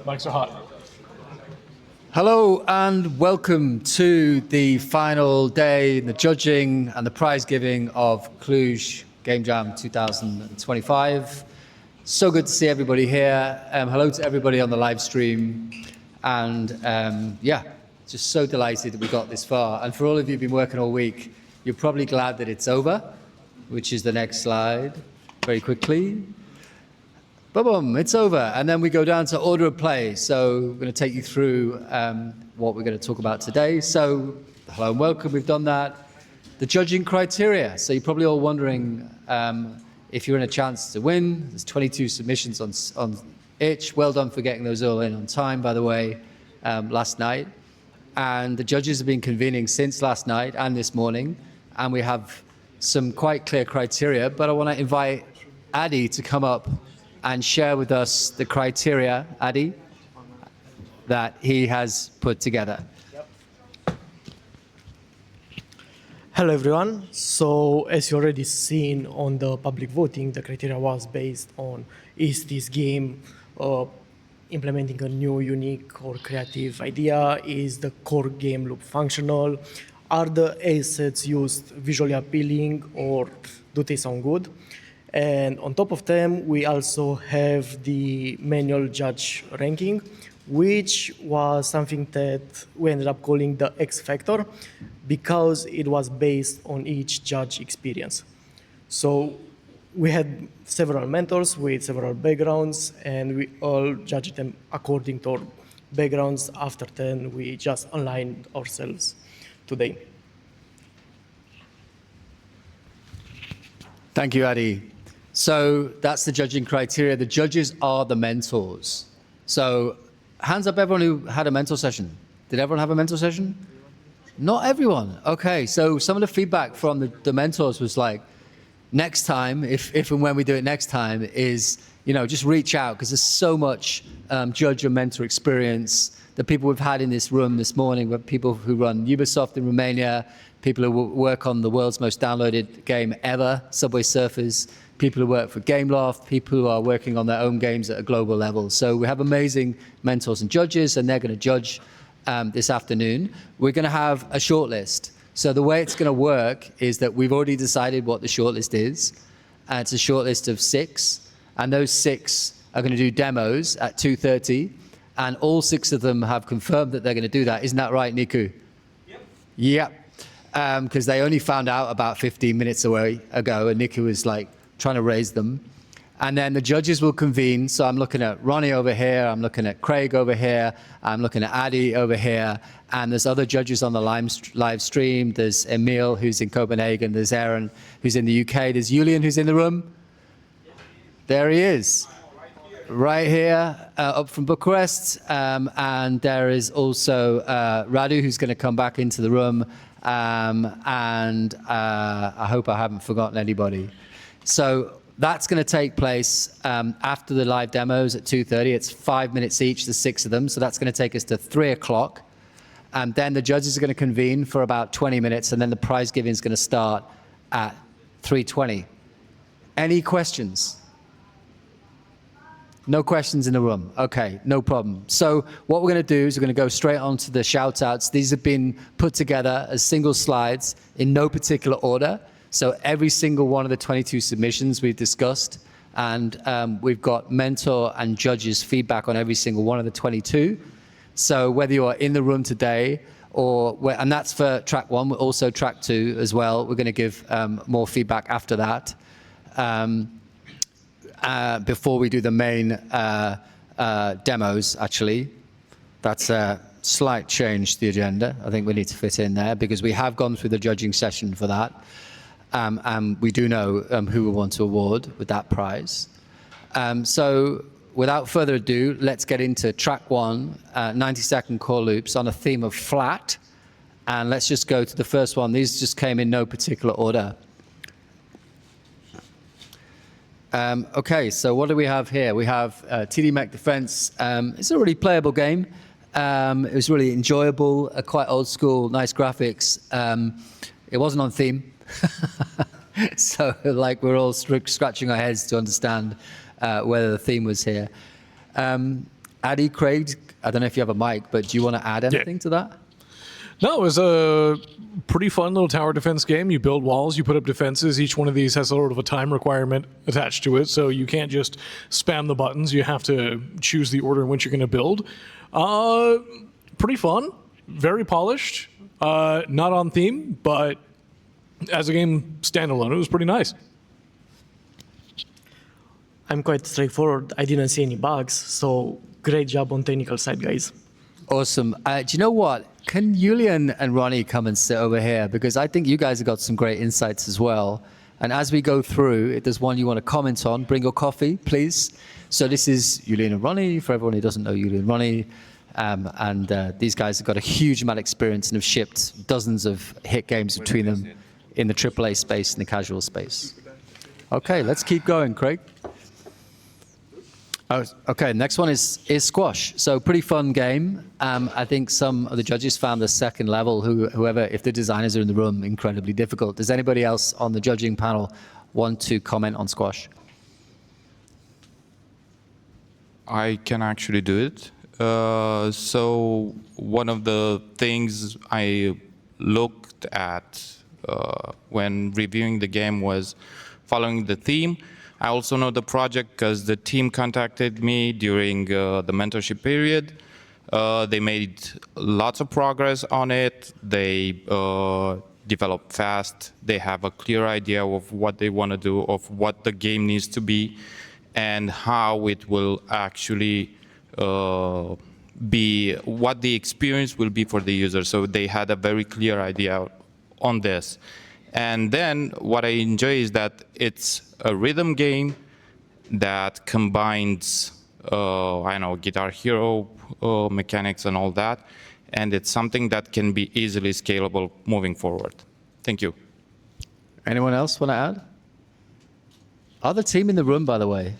Mics are hot. Hello and welcome to the final day, the judging and the prize giving of Cluj Game Jam 2025. So good to see everybody here. Hello to everybody on the live stream. And yeah, just so delighted that we got this far. And for all of you who've been working all week, you're probably glad that it's over, which is the next slide, very quickly. Boom, it's over. And then we go down to order of play. So we're going to take you through what we're going to talk about today. So hello and welcome, we've done that. The judging criteria. So you're probably all wondering if you're in a chance to win. There's 22 submissions on each. Well done for getting those all in on time, by the way, last night. And the judges have been convening since last night and this morning. And we have some quite clear criteria. But I want to invite Adi to come up and share with us the criteria, Adi, that he has put together. Yep. Hello, everyone. So, as you already seen on the public voting, the criteria was based on is this game implementing a new, unique, or creative idea? Is the core game loop functional? Are the assets used visually appealing, or do they sound good? And on top of them, we also have the manual judge ranking, which was something that we ended up calling the X factor because it was based on each judge experience. So we had several mentors with several backgrounds, and we all judged them according to our backgrounds. After 10, we just aligned ourselves today. Thank you, Adi. So that's the judging criteria. The judges are the mentors. So hands up everyone who had a mentor session. Did everyone have a mentor session? Not everyone. Okay, so some of the feedback from the mentors was like, next time, if and when we do it next time, is, you know, just reach out, because there's so much judge and mentor experience. The people we've had in this room this morning were people who run Ubisoft in Romania, people who work on the world's most downloaded game ever, Subway Surfers, people who work for Gameloft, people who are working on their own games at a global level. So we have amazing mentors and judges, and they're going to judge this afternoon. We're going to have a shortlist. So the way it's going to work is that we've already decided what the shortlist is. It's a shortlist of 6, and those 6 are going to do demos at 2:30, and all 6 of them have confirmed that they're going to do that. Isn't that right, Niku? Yep. Because they only found out about 15 minutes ago, and Niku was like trying to raise them. And then the judges will convene. So I'm looking at Ronnie over here, I'm looking at Craig over here, I'm looking at Adi over here, and there's other judges on the live stream. There's Emil, who's in Copenhagen, there's Aaron, who's in the UK, there's Julian, who's in the room. There he is, right here, up from Bucharest. And there is also Radu, who's going to come back into the room. And I hope I haven't forgotten anybody. So that's going to take place after the live demos at 2:30. It's 5 minutes each, the 6 of them. So that's going to take us to 3 o'clock. And then the judges are going to convene for about 20 minutes, and then the prize giving is going to start at 3:20. Any questions? No questions in the room. Okay, no problem. So what we're going to do is we're going to go straight on to the shout-outs. These have been put together as single slides in no particular order. So every single one of the 22 submissions we've discussed, and we've got mentor and judges feedback on every single one of the 22. So whether you are in the room today, and that's for track 1, but also track 2 as well. We're going to give more feedback after that. Before we do the main demos, actually. That's a slight change to the agenda. I think we need to fit in there, because we have gone through the judging session for that. And we do know who we want to award with that prize. So without further ado, let's get into track 1, 90-second core loops on a theme of flat. And let's just go to the first one. These just came in no particular order. Okay, so what do we have here? We have TD Mech Defense. It's a really playable game. It was really enjoyable, quite old school, nice graphics. It wasn't on theme. So like we're all scratching our heads to understand whether the theme was here. Addy, Craig, I don't know if you have a mic, but do you want to add anything to that? No, it was a pretty fun little tower defense game. You build walls, you put up defenses. Each one of these has sort of a time requirement attached to it, so you can't just spam the buttons. You have to choose the order in which you're going to build. Pretty fun, very polished, not on theme, but as a game standalone, it was pretty nice. I'm quite straightforward. I didn't see any bugs, so great job on technical side, guys. Awesome. Do you know what? Can Julian and Ronnie come and sit over here? Because I think you guys have got some great insights as well. And as we go through, if there's one you want to comment on, bring your coffee, please. So this is Julian and Ronnie, for everyone who doesn't know Julian and Ronnie. These guys have got a huge amount of experience and have shipped dozens of hit games between them in the AAA space and the casual space. Okay, let's keep going, Craig. Oh, okay, next one is squash. So pretty fun game. I think some of the judges found the second level, whoever, if the designers are in the room, incredibly difficult. Does anybody else on the judging panel want to comment on squash? I can actually do it. So one of the things I looked at when reviewing the game was following the theme. I also know the project because the team contacted me during the mentorship period. They made lots of progress on it. They develop fast. They have a clear idea of what they want to do, of what the game needs to be, and how it will actually be, what the experience will be for the user. So they had a very clear idea on this. And then what I enjoy is that it's a rhythm game that combines, I know, Guitar Hero mechanics and all that. And it's something that can be easily scalable moving forward. Thank you. Anyone else want to add? Other team in the room, by the way.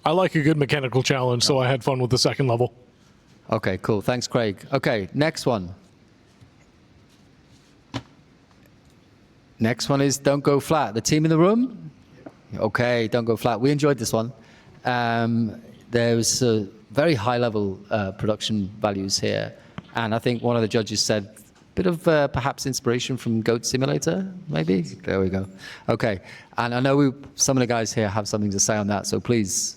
I like a good mechanical challenge, so I had fun with the second level. Okay, cool. Thanks, Craig. Okay, next one. Next one is Don't Go Flat. The team in the room? Okay, Don't Go Flat. We enjoyed this one. There was very high level production values here. And I think one of the judges said, a bit of perhaps inspiration from Goat Simulator, maybe? There we go. Okay, and I know some of the guys here have something to say on that, so please.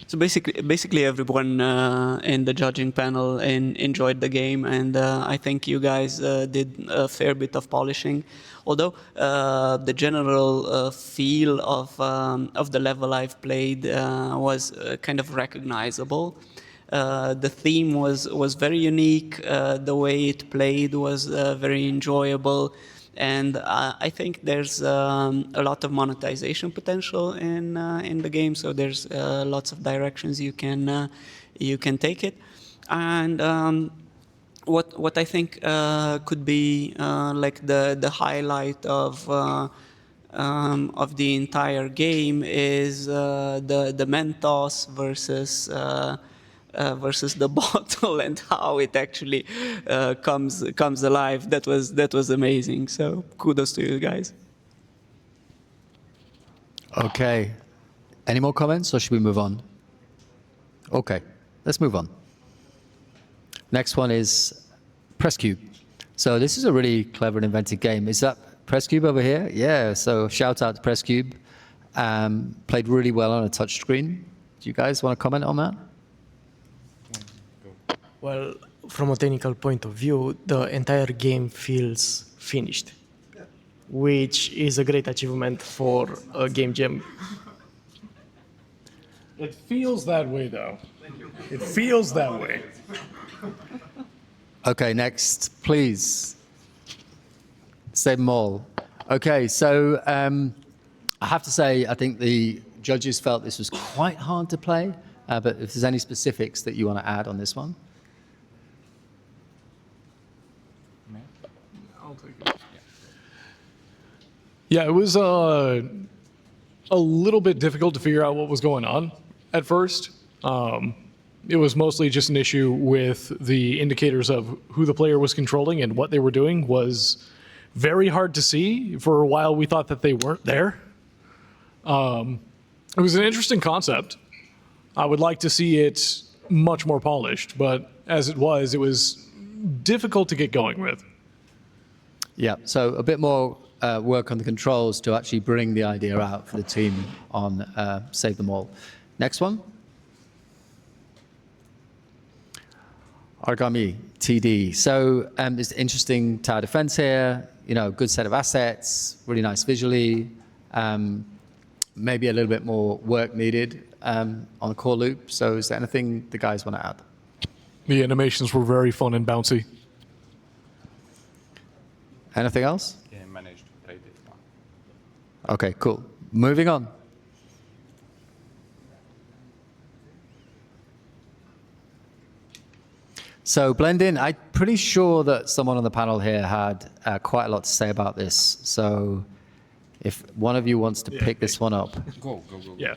So basically everyone in the judging panel enjoyed the game, and I think you guys did a fair bit of polishing. Although the general feel of the level I've played was kind of recognizable. The theme was very unique. The way it played was very enjoyable. And I think there's a lot of monetization potential in the game. So there's lots of directions you can take it. And what I think could be like the highlight of the entire game is the Mentos versus the bottle and how it actually comes alive. That was amazing. So kudos to you guys. Okay. Any more comments, or should we move on? Okay, let's move on. Next one is Press Cube. So this is a really clever and inventive game. Is that Press Cube over here? Yeah, so shout out to Press Cube. Played really well on a touch screen. Do you guys want to comment on that? Well, from a technical point of view, the entire game feels finished, which is a great achievement for a game jam. It feels that way, though. It feels that way. Okay, next, please. Save them all. Okay, so I have to say, I think the judges felt this was quite hard to play, but if there's any specifics that you want to add on this one. Yeah, it was a little bit difficult to figure out what was going on at first. It was mostly just an issue with the indicators of who the player was controlling and what they were doing was very hard to see. For a while, we thought that they weren't there. It was an interesting concept. I would like to see it much more polished, but as it was difficult to get going with. Yeah, so a bit more work on the controls to actually bring the idea out for the team on Save Them All. Next one. Origami TD. So there's interesting tower defense here, good set of assets, really nice visually. Maybe a little bit more work needed on the core loop. So is there anything the guys want to add? The animations were very fun and bouncy. Anything else? Yeah, I managed to play this one. Okay, cool. Moving on. So blend in, I'm pretty sure that someone on the panel here had quite a lot to say about this. So if one of you wants to pick this one up. Go. Yeah.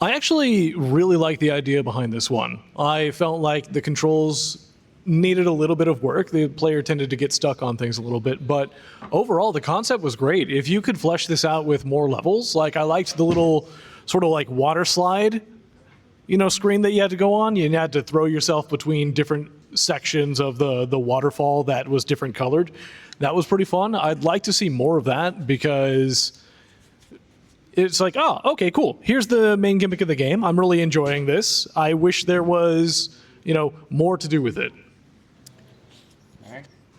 I actually really like the idea behind this one. I felt like the controls needed a little bit of work. The player tended to get stuck on things a little bit, but overall the concept was great. If you could flesh this out with more levels, like I liked the little sort of like water slide, screen that you had to go on. You had to throw yourself between different sections of the waterfall that was different colored. That was pretty fun. I'd like to see more of that because it's like, oh, okay, cool. Here's the main gimmick of the game. I'm really enjoying this. I wish there was, more to do with it.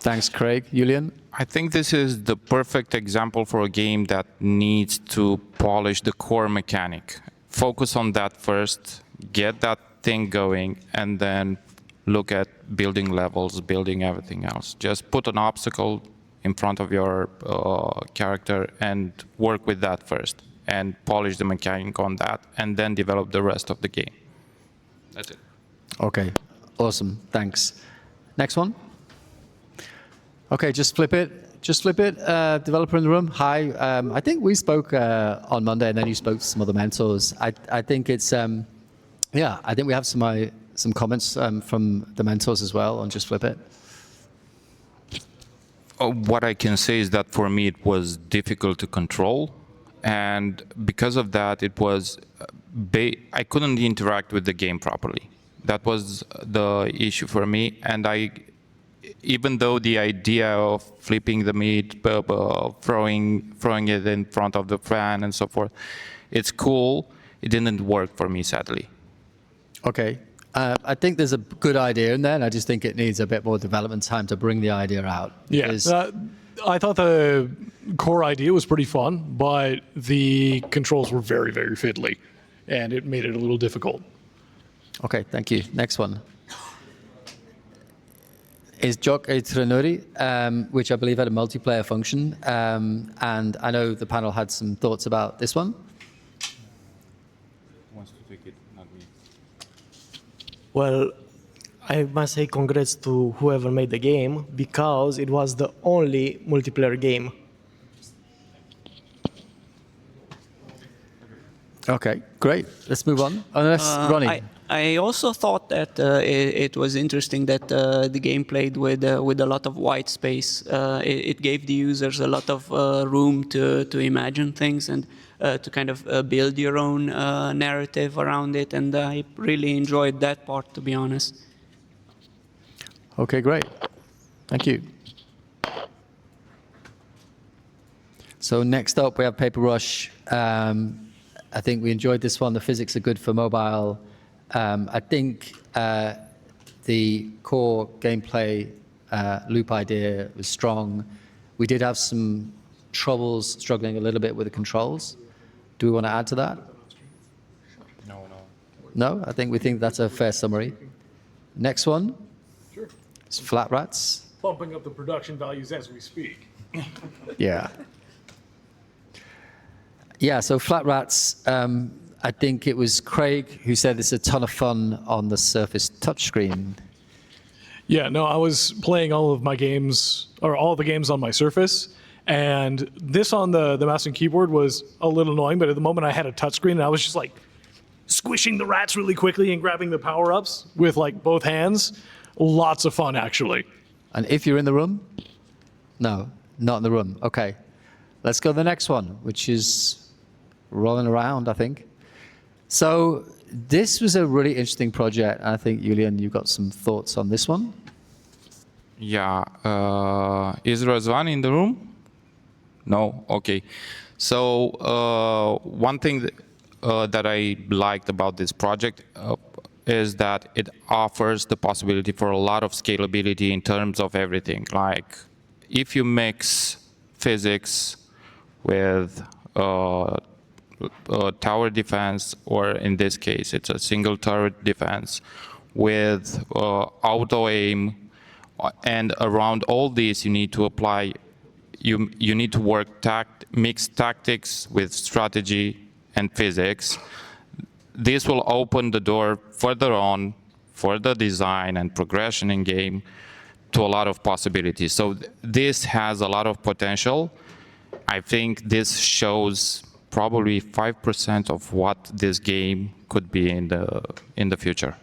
Thanks, Craig. Julian? I think this is the perfect example for a game that needs to polish the core mechanic. Focus on that first, get that thing going, and then look at building levels, building everything else. Just put an obstacle in front of your character and work with that first, and polish the mechanic on that, and then develop the rest of the game. That's it. Okay, awesome. Thanks. Next one. Okay, just flip it. Developer in the room. Hi. I think we spoke on Monday, and then you spoke to some other mentors. I think it's, I think we have some comments from the mentors as well on Just Flip It. What I can say is that for me it was difficult to control, and because of that it was, I couldn't interact with the game properly. That was the issue for me, and even though the idea of flipping the meat, throwing it in front of the fan and so forth, it's cool, it didn't work for me, sadly. Okay. I think there's a good idea in there, and I just think it needs a bit more development time to bring the idea out. Yeah, I thought the core idea was pretty fun, but the controls were very, very fiddly, and it made it a little difficult. Okay, thank you. Next one is Joc e Trenuri, which I believe had a multiplayer function, and I know the panel had some thoughts about this one. Wants to take it, not me. Well, I must say congrats to whoever made the game because it was the only multiplayer game. Okay, great. Let's move on. Unless Ronnie. I also thought that it was interesting that the game played with a lot of white space. It gave the users a lot of room to imagine things and to kind of build your own narrative around it, and I really enjoyed that part, to be honest. Okay, great. Thank you. So next up, we have Paper Rush. I think we enjoyed this one. The physics are good for mobile. I think the core gameplay loop idea was strong. We did have some troubles struggling a little bit with the controls. Do we want to add to that? No. No? I think we think that's a fair summary. Next one. Sure. It's Flat Rats. Pumping up the production values as we speak. Yeah. Yeah, so Flat Rats, I think it was Craig who said it's a ton of fun on the Surface touchscreen. Yeah, no, I was playing all of my games, or all the games on my Surface, and this on the mouse and keyboard was a little annoying, but at the moment I had a touchscreen and I was just like squishing the rats really quickly and grabbing the power-ups with like both hands. Lots of fun, actually. And if you're in the room? No, not in the room. Okay. Let's go to the next one, which is rolling around, I think. So this was a really interesting project. I think, Julian, you've got some thoughts on this one? Yeah. Is Razvan in the room? No? Okay. So one thing that I liked about this project is that it offers the possibility for a lot of scalability in terms of everything. Like if you mix physics with tower defense, or in this case, it's a single turret defense with auto aim, and around all these you need to apply, you need to work mix tactics with strategy and physics. This will open the door further on for the design and progression in game to a lot of possibilities. So this has a lot of potential. I think this shows probably 5% of what this game could be in the future.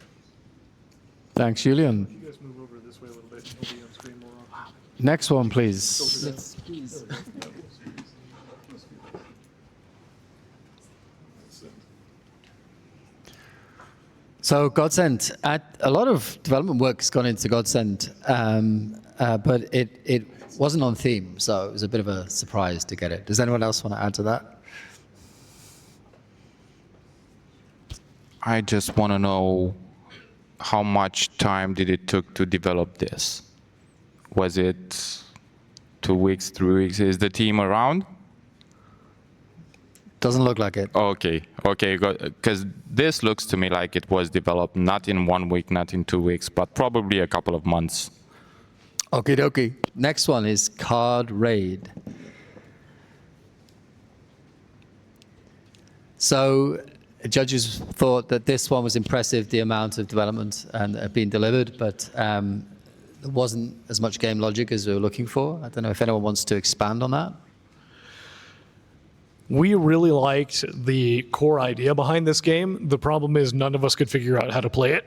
Thanks, Julian. You guys move over this way a little bit, and he'll be on screen more often. Next one, please. So Godsend, a lot of development work has gone into Godsend, but it wasn't on theme, so it was a bit of a surprise to get it. Does anyone else want to add to that? I just want to know how much time did it took to develop this? Was it 2 weeks, 3 weeks? Is the team around? Doesn't look like it. Okay, because this looks to me like it was developed not in 1 week, not in 2 weeks, but probably a couple of months. Okie dokie. Next one is Card Raid. So judges thought that this one was impressive, the amount of development and had been delivered, but there wasn't as much game logic as we were looking for. I don't know if anyone wants to expand on that. We really liked the core idea behind this game. The problem is none of us could figure out how to play it.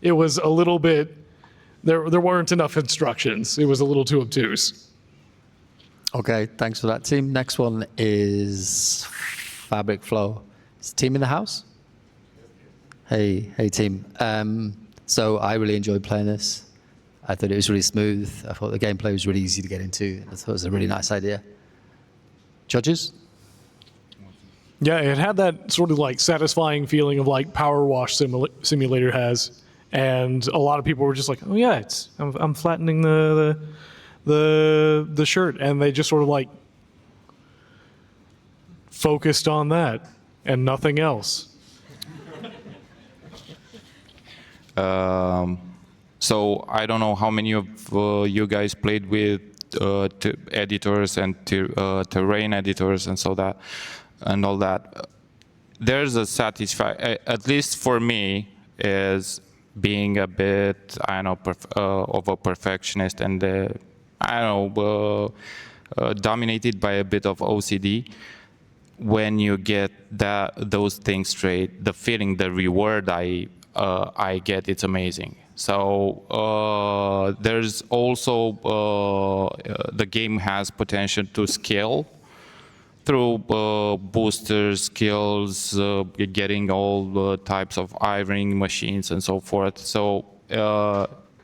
It was a little bit, there weren't enough instructions. It was a little too obtuse. Okay, thanks for that, team. Next one is Fabric Flow. Is the team in the house? Hey, team. So I really enjoyed playing this. I thought it was really smooth. I thought the gameplay was really easy to get into. I thought it was a really nice idea. Judges? Yeah, it had that sort of like satisfying feeling of like Power Wash Simulator has, and a lot of people were just like, "Oh yeah, I'm flattening the shirt," and they just sort of like focused on that and nothing else. So I don't know how many of you guys played with editors and terrain editors and and all that. There's a at least for me, is being a bit, I don't know, of a perfectionist and I don't know, dominated by a bit of OCD. When you get those things straight, the feeling, the reward I get, it's amazing. So there's also, the game has potential to scale through boosters, skills, getting all types of ironing machines and so forth. So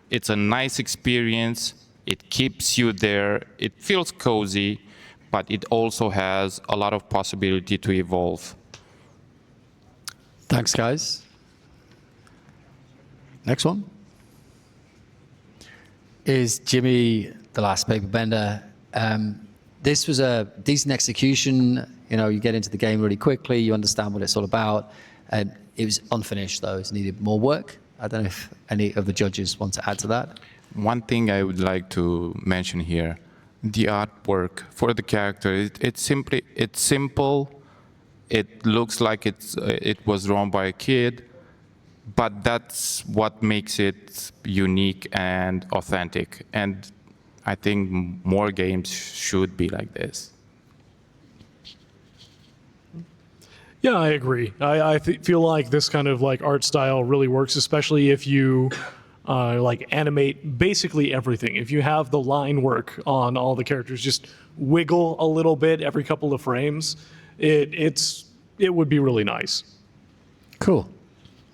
it's a nice experience. It keeps you there. It feels cozy, but it also has a lot of possibility to evolve. Thanks, guys. Next one is Jimmy, the Last Paper Bender. This was a decent execution. You know, you get into the game really quickly, you understand what it's all about. And it was unfinished, though. It needed more work. I don't know if any of the judges want to add to that. One thing I would like to mention here, the artwork for the character, it's simple. It looks like it was drawn by a kid, but that's what makes it unique and authentic. And I think more games should be like this. Yeah, I agree. I feel like this kind of like art style really works, especially if you like animate basically everything. If you have the line work on all the characters, just wiggle a little bit every couple of frames, it would be really nice. Cool.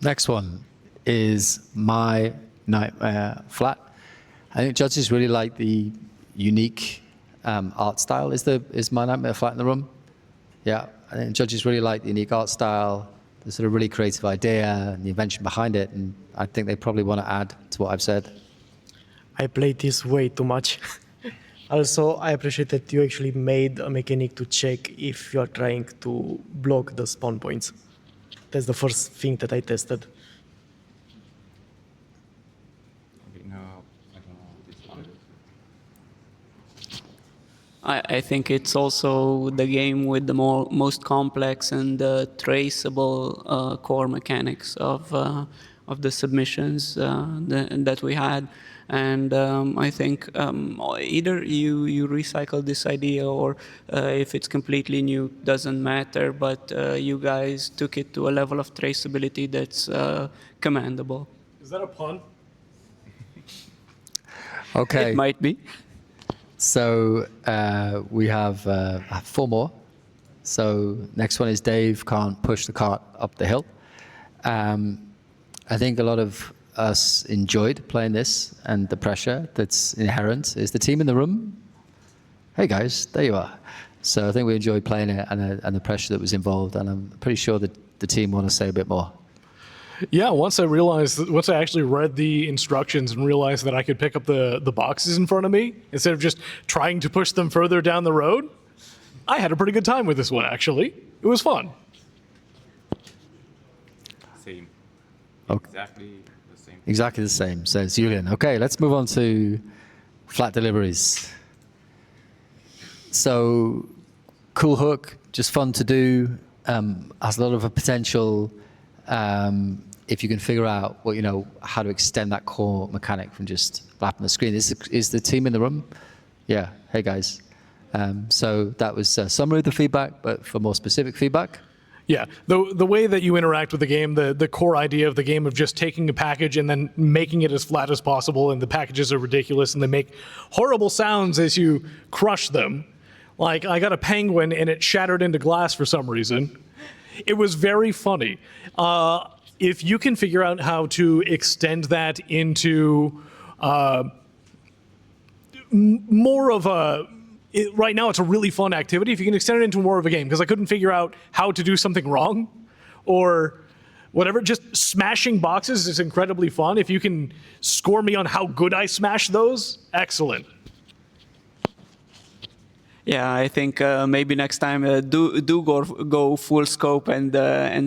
Next one is My Nightmare Flat. I think judges really like the unique art style. Is My Nightmare Flat in the room? Yeah, I think judges really like the unique art style, the sort of really creative idea and the invention behind it, and I think they probably want to add to what I've said. I played this way too much. Also, I appreciate that you actually made a mechanic to check if you are trying to block the spawn points. That's the first thing that I tested. I think it's also the game with the most complex and traceable core mechanics of the submissions that we had. And I think either you recycle this idea or if it's completely new, doesn't matter, but you guys took it to a level of traceability that's commendable. Is that a pun? Okay. It might be. So we have 4 more. So next one is Dave can't push the cart up the hill. I think a lot of us enjoyed playing this, and the pressure that's inherent. Is the team in the room? Hey guys, there you are. So I think we enjoyed playing it and the pressure that was involved, and I'm pretty sure that the team want to say a bit more. Yeah, once I actually read the instructions and realized that I could pick up the boxes in front of me instead of just trying to push them further down the road, I had a pretty good time with this one, actually. It was fun. Same. Okay. Exactly the same. Exactly the same, says Julian. Okay, let's move on to flat deliveries. So, cool hook, just fun to do, has a lot of a potential if you can figure out how to extend that core mechanic from just flapping the screen. Is the team in the room? Yeah. Hey guys. So that was a summary of the feedback, but for more specific feedback. Yeah, the way that you interact with the game, the core idea of the game of just taking a package and then making it as flat as possible, and the packages are ridiculous and they make horrible sounds as you crush them. Like, I got a penguin and it shattered into glass for some reason. It was very funny. If you can figure out how to extend that into more of a... right now, it's a really fun activity. If you can extend it into more of a game, because I couldn't figure out how to do something wrong or whatever. Just smashing boxes is incredibly fun. If you can score me on how good I smash those, excellent. Yeah, I think maybe next time do go full scope and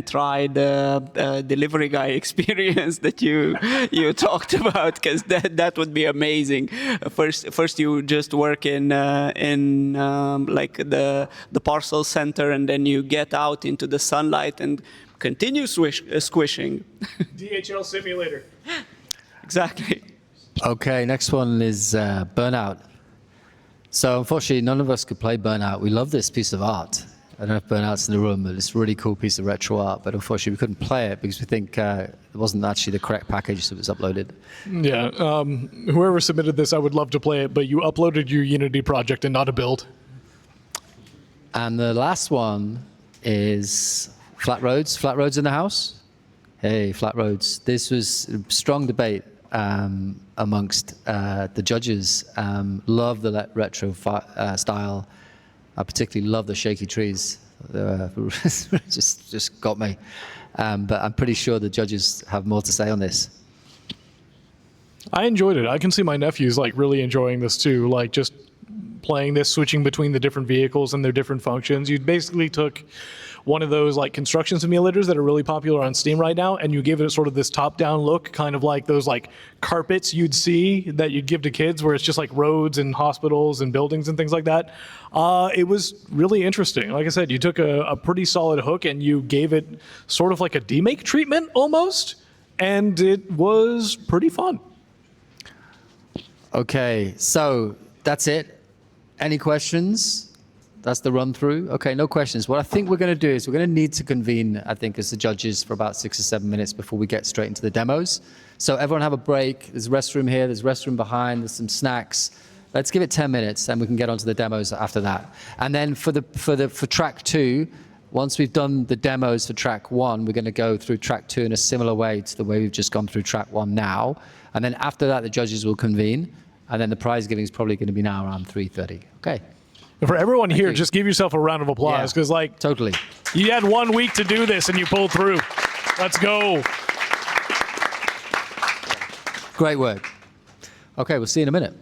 try the delivery guy experience that you talked about, because that would be amazing. First you just work in like the parcel center, and then you get out into the sunlight and continue squishing. DHL simulator. Exactly. Okay, next one is Burnout. So unfortunately, none of us could play Burnout. We love this piece of art. I don't know if Burnout's in the room, but it's a really cool piece of retro art. But unfortunately, we couldn't play it because we think it wasn't actually the correct package that was uploaded. Yeah, whoever submitted this, I would love to play it, but you uploaded your Unity project and not a build. And the last one is Flat Roads. Flat Roads in the house? Hey, Flat Roads. This was a strong debate amongst the judges. Love the retro style. I particularly love the shaky trees. Just got me. But I'm pretty sure the judges have more to say on this. I enjoyed it. I can see my nephews like really enjoying this too. Like just playing this, switching between the different vehicles and their different functions. You basically took one of those like construction simulators that are really popular on Steam right now, and you give it sort of this top-down look, kind of like those like carpets you'd see that you'd give to kids, where it's just like roads and hospitals and buildings and things like that. It was really interesting. Like I said, you took a pretty solid hook and you gave it sort of like a demake treatment almost, and it was pretty fun. Okay, so that's it. Any questions? That's the run through. Okay, no questions. What I think we're going to do is we're going to need to convene, I think, as the judges for about 6 or 7 minutes before we get straight into the demos. So everyone have a break. There's a restroom here. There's a restroom behind. There's some snacks. Let's give it 10 minutes, and we can get onto the demos after that. And then for track 2, once we've done the demos for track 1, we're going to go through track 2 in a similar way to the way we've just gone through track 1 now. And then after that, the judges will convene, and then the prize giving is probably going to be now around 3:30. Okay. For everyone here, you. just give yourself a round of applause, because Totally. you had 1 week to do this and you pulled through. Let's go. Great work. Okay, we'll see you in a minute.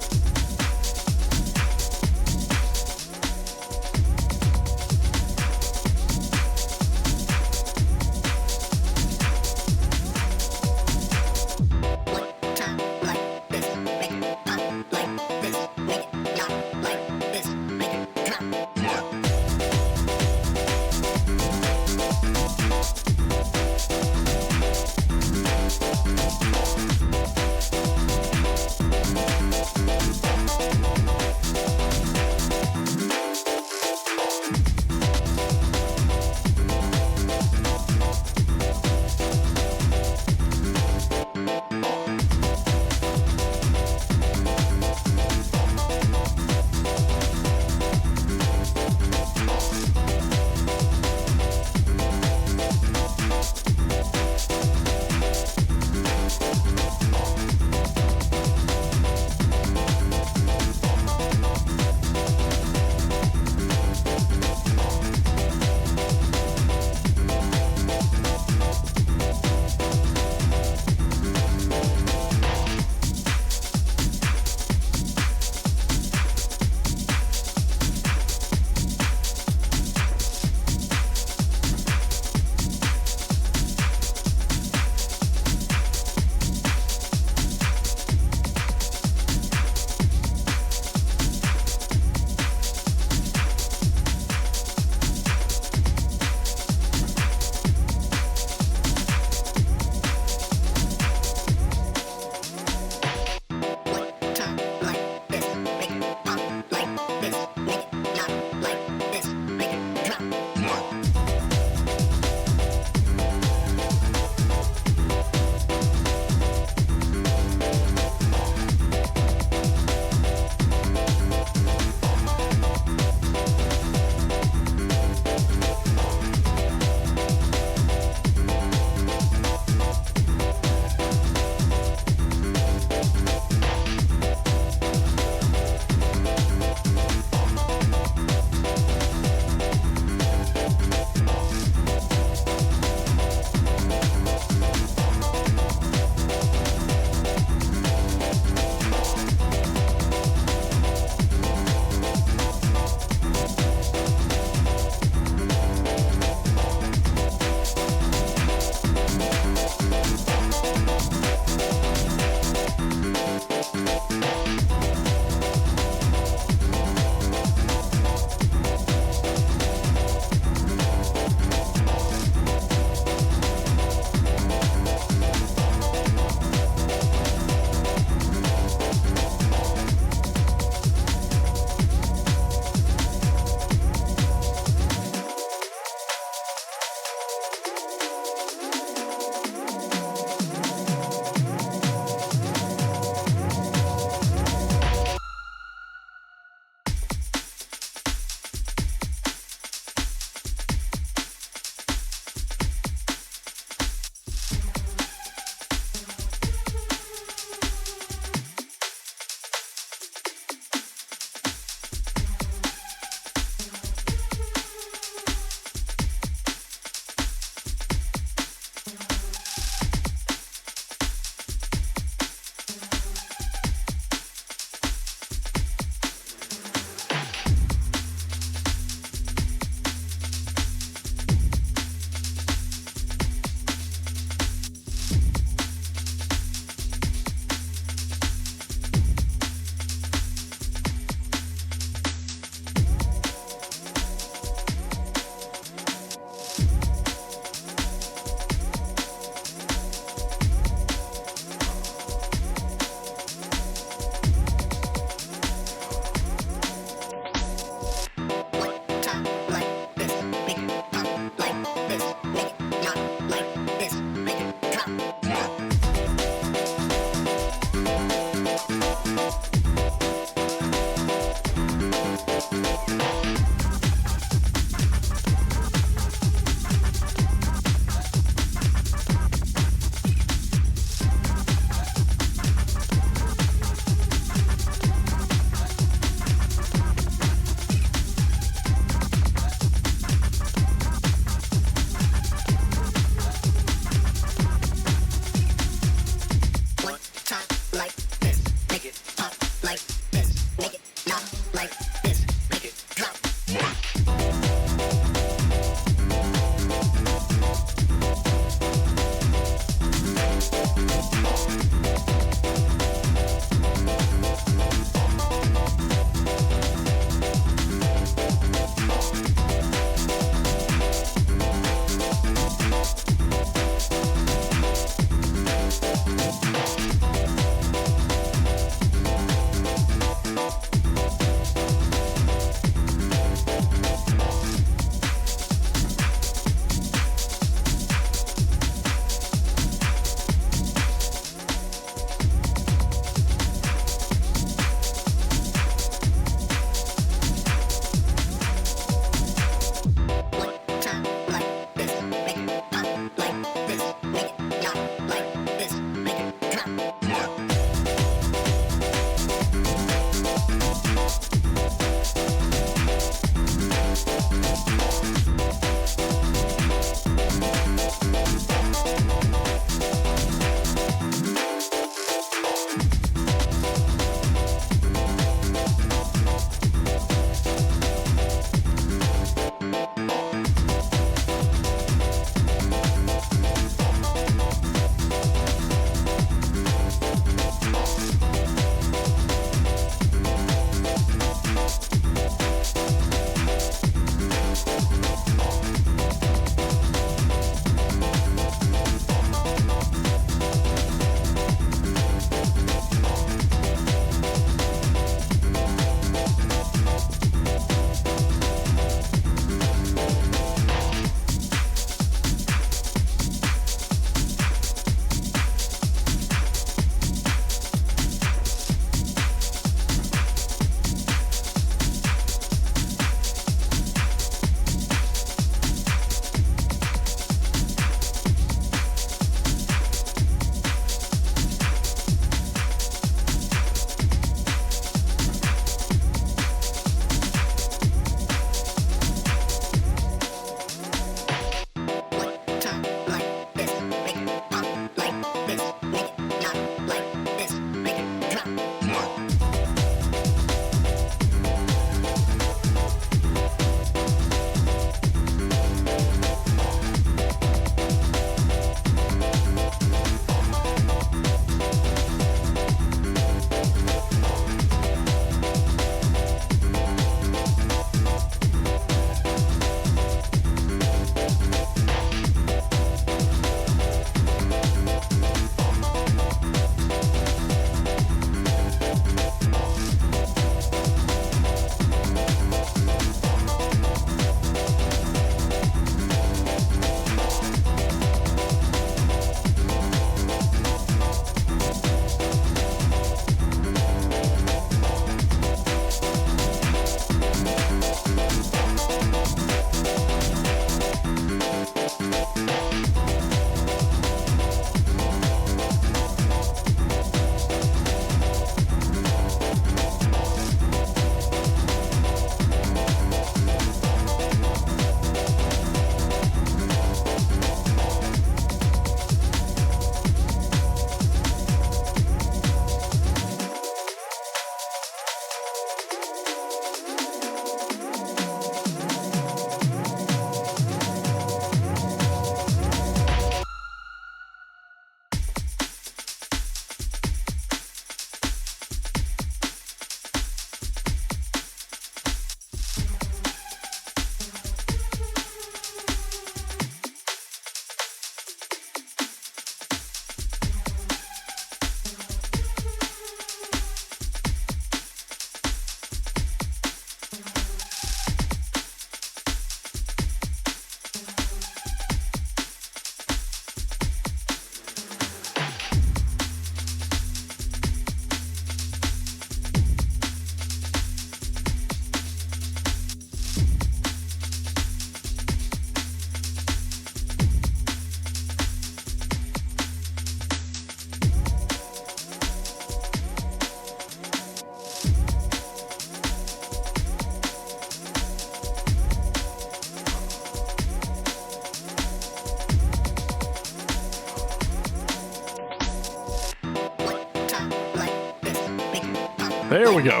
There we go.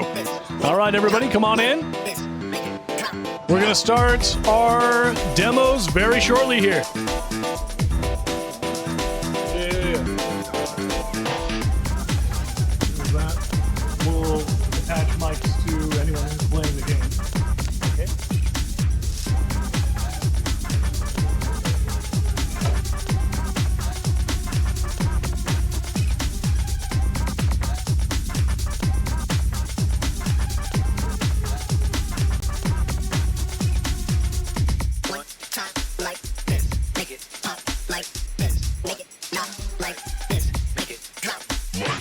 All right, everybody, come on in. We're going to start our demos very shortly here. We'll attach mics to anyone who's playing the game. Okay. One time like this, make it pop like this, make it not like this, make it drop. One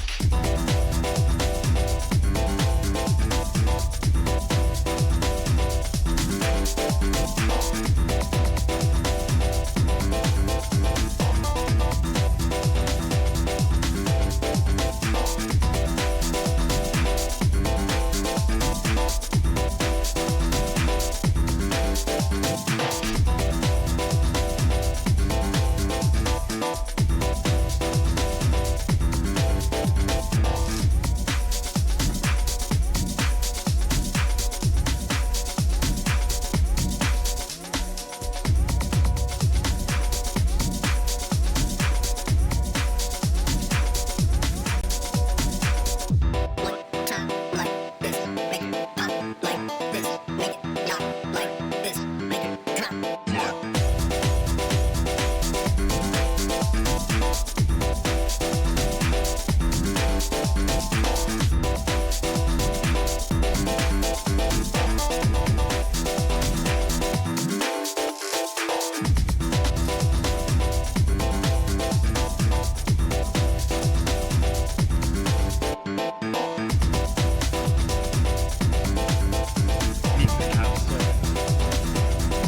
time like this, make it pop like this, make it not like this, make it drop.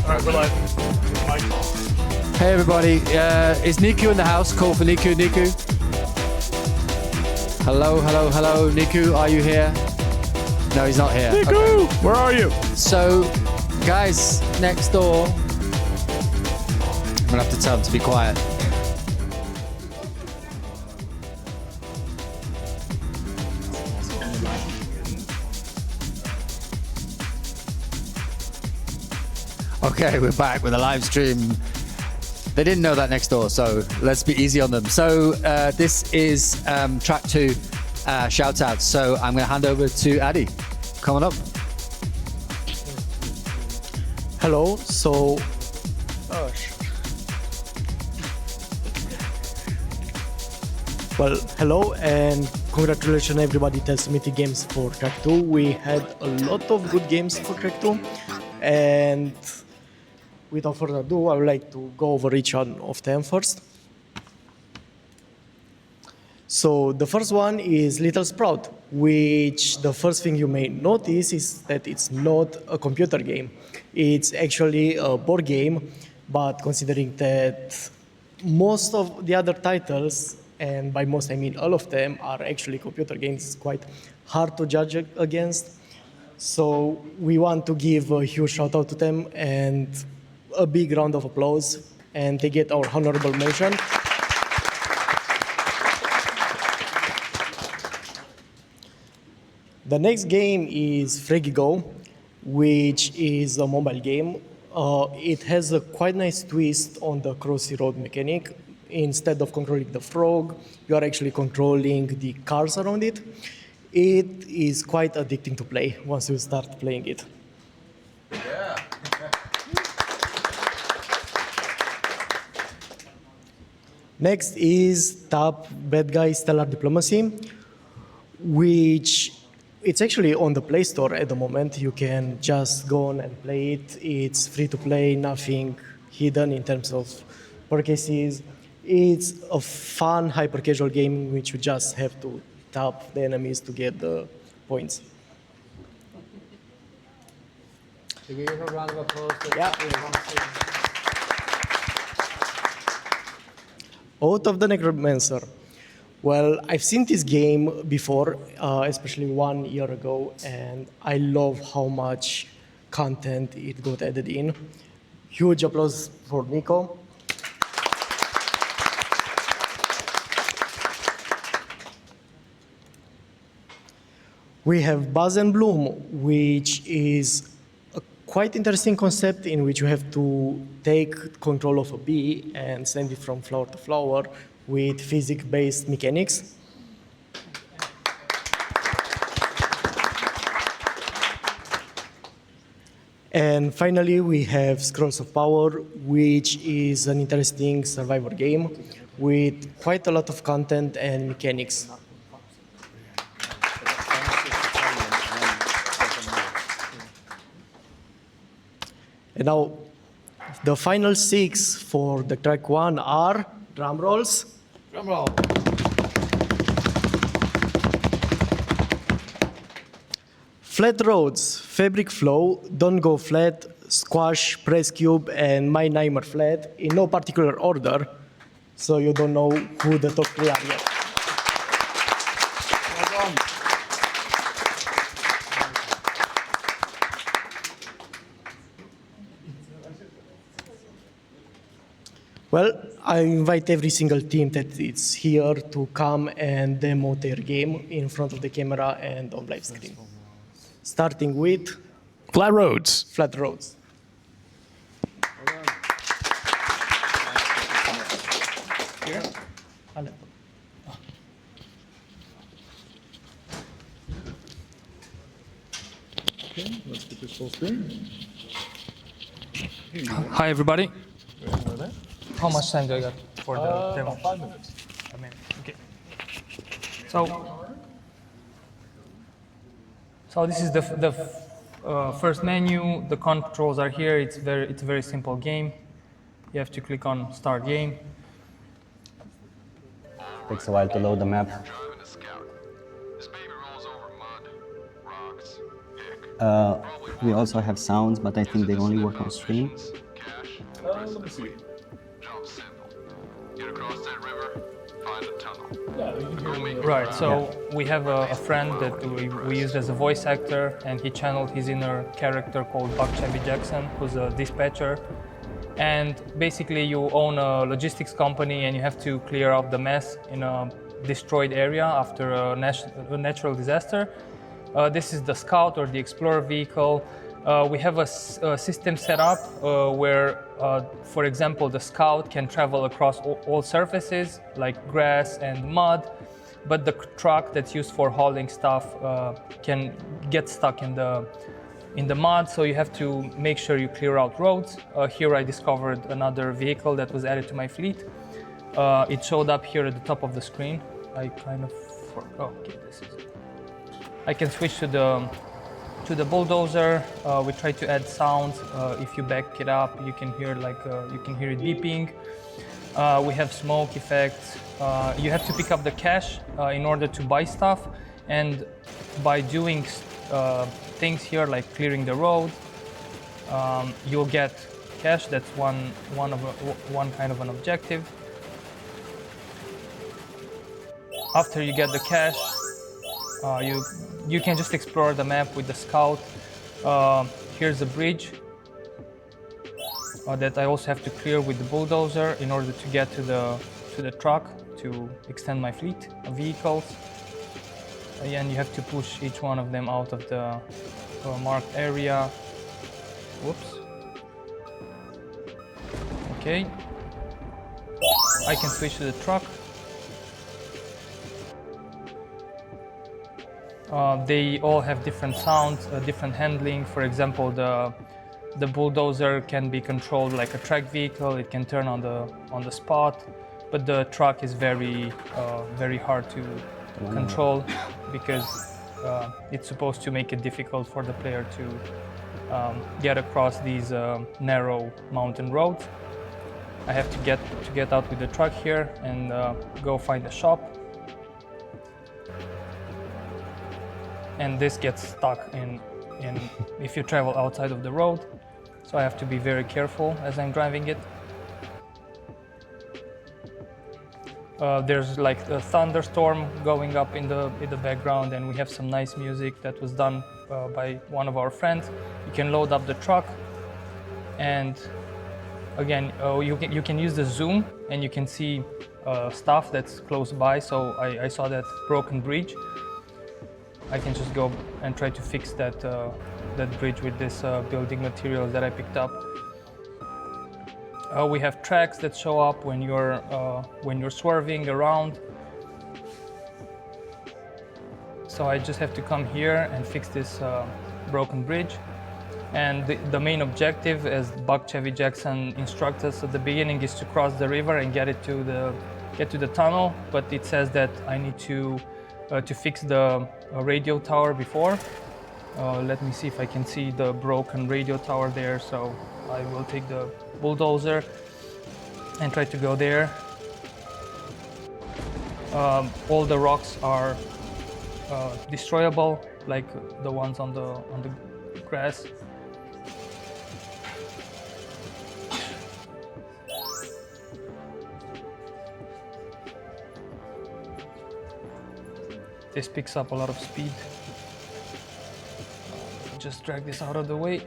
All right, we're live. Mic. Hey everybody, is Niku in the house? Call for Niku. Niku. Hello, hello, hello. Niku, are you here? No, he's not here. Niku, where are you? So, guys, next door. I'm gonna have to tell them to be quiet. Okay, we're back with a live stream. They didn't know that next door, so let's be easy on them. So this is track 2, shout out. So I'm going to hand over to Addy. Come on up. Hello. So, well, hello and congratulations everybody that submitted games for track 2. We had a lot of good games for track 2, and without further ado, I would like to go over each one of them first. So the first one is Little Sprout, which the first thing you may notice is that it's not a computer game. It's actually a board game, but considering that most of the other titles, and by most I mean all of them, are actually computer games, it's quite hard to judge against. So we want to give a huge shout out to them and a big round of applause, and they get our honorable mention. The next game is Froggy Go, which is a mobile game. It has a quite nice twist on the crossy road mechanic. Instead of controlling the frog, you are actually controlling the cars around it. It is quite addicting to play once you start playing it. Next is Top Bad Guy Stellar Diplomacy, which it's actually on the Play Store at the moment. You can just go on and play it. It's free to play, nothing hidden in terms of purchases. It's a fun, hyper-casual game in which you just have to tap the enemies to get the points. Can we give a round of applause to Oath of the Necromancer. Well, I've seen this game before, especially 1 year ago, and I love how much content it got added in. Huge applause for Nico. We have Buzz and Bloom, which is a quite interesting concept in which you have to take control of a bee and send it from flower to flower with physics-based mechanics. And finally, we have Scrolls of Power, which is an interesting survivor game with quite a lot of content and mechanics. And now, the final 6 for the track 1 are, drum rolls, Drum roll. Flat Roads, Fabric Flow, Don't Go Flat, Squash, Press Cube, and My Nightmare Flat in no particular order, so you don't know who the top 3 are yet. Well, I invite every single team that is here to come and demo their game in front of the camera and on live screen. Starting with Flat roads. Flat Roads. Let's get this full screen. Hi everybody. How much time do I got for the demo? 5 minutes. I mean, okay. So this is the first menu. The controls are here. It's a very simple game. You have to click on Start Game. Takes a while to load the map. Driving a scout. This baby rolls over mud, rocks, ick. We also have sounds, but I think they only work on stream. Cash and the rest of the fleet. Job's simple. Get across that river, find a tunnel. Go make Right. So we have a friend that we used as a voice actor, and he channeled his inner character called Buck Chevy Jackson, who's a dispatcher. And basically, you own a logistics company, and you have to clear up the mess in a destroyed area after a natural disaster. This is the Scout or the Explorer vehicle. We have a system set up where, for example, the Scout can travel across all surfaces like grass and mud, but the truck that's used for hauling stuff can get stuck in the mud, so you have to make sure you clear out roads. Here I discovered another vehicle that was added to my fleet. It showed up here at the top of the screen. I kind of okay, this is it. I can switch to the bulldozer. We try to add sounds. If you back it up, you can hear it beeping. We have smoke effects. You have to pick up the cash in order to buy stuff, and by doing things here like clearing the road, you'll get cash. That's one kind of an objective. After you get the cash, you can just explore the map with the Scout. Here's a bridge that I also have to clear with the bulldozer in order to get to the truck to extend my fleet of vehicles. And you have to push each one of them out of the marked area. Whoops. Okay. I can switch to the truck. They all have different sounds, different handling. For example, the bulldozer can be controlled like a track vehicle. It can turn on the spot, but the truck is very hard to control because it's supposed to make it difficult for the player to get across these narrow mountain roads. I have to get out with the truck here and go find a shop. And this gets stuck in if you travel outside of the road. So I have to be very careful as I'm driving it. There's like a thunderstorm going up in the background, and we have some nice music that was done by one of our friends. You can load up the truck, and again, you can use the zoom, and you can see stuff that's close by. So I saw that broken bridge. I can just go and try to fix that that bridge with this building materials that I picked up. We have tracks that show up when you're swerving around. So I just have to come here and fix this broken bridge. And the main objective, as Buck Chevy Jackson instructed us at the beginning, is to cross the river and get to the tunnel. But it says that I need to fix the radio tower before. Let me see if I can see the broken radio tower there. So I will take the bulldozer and try to go there. All the rocks are destroyable, like the ones on the grass. This picks up a lot of speed. Just drag this out of the way. Do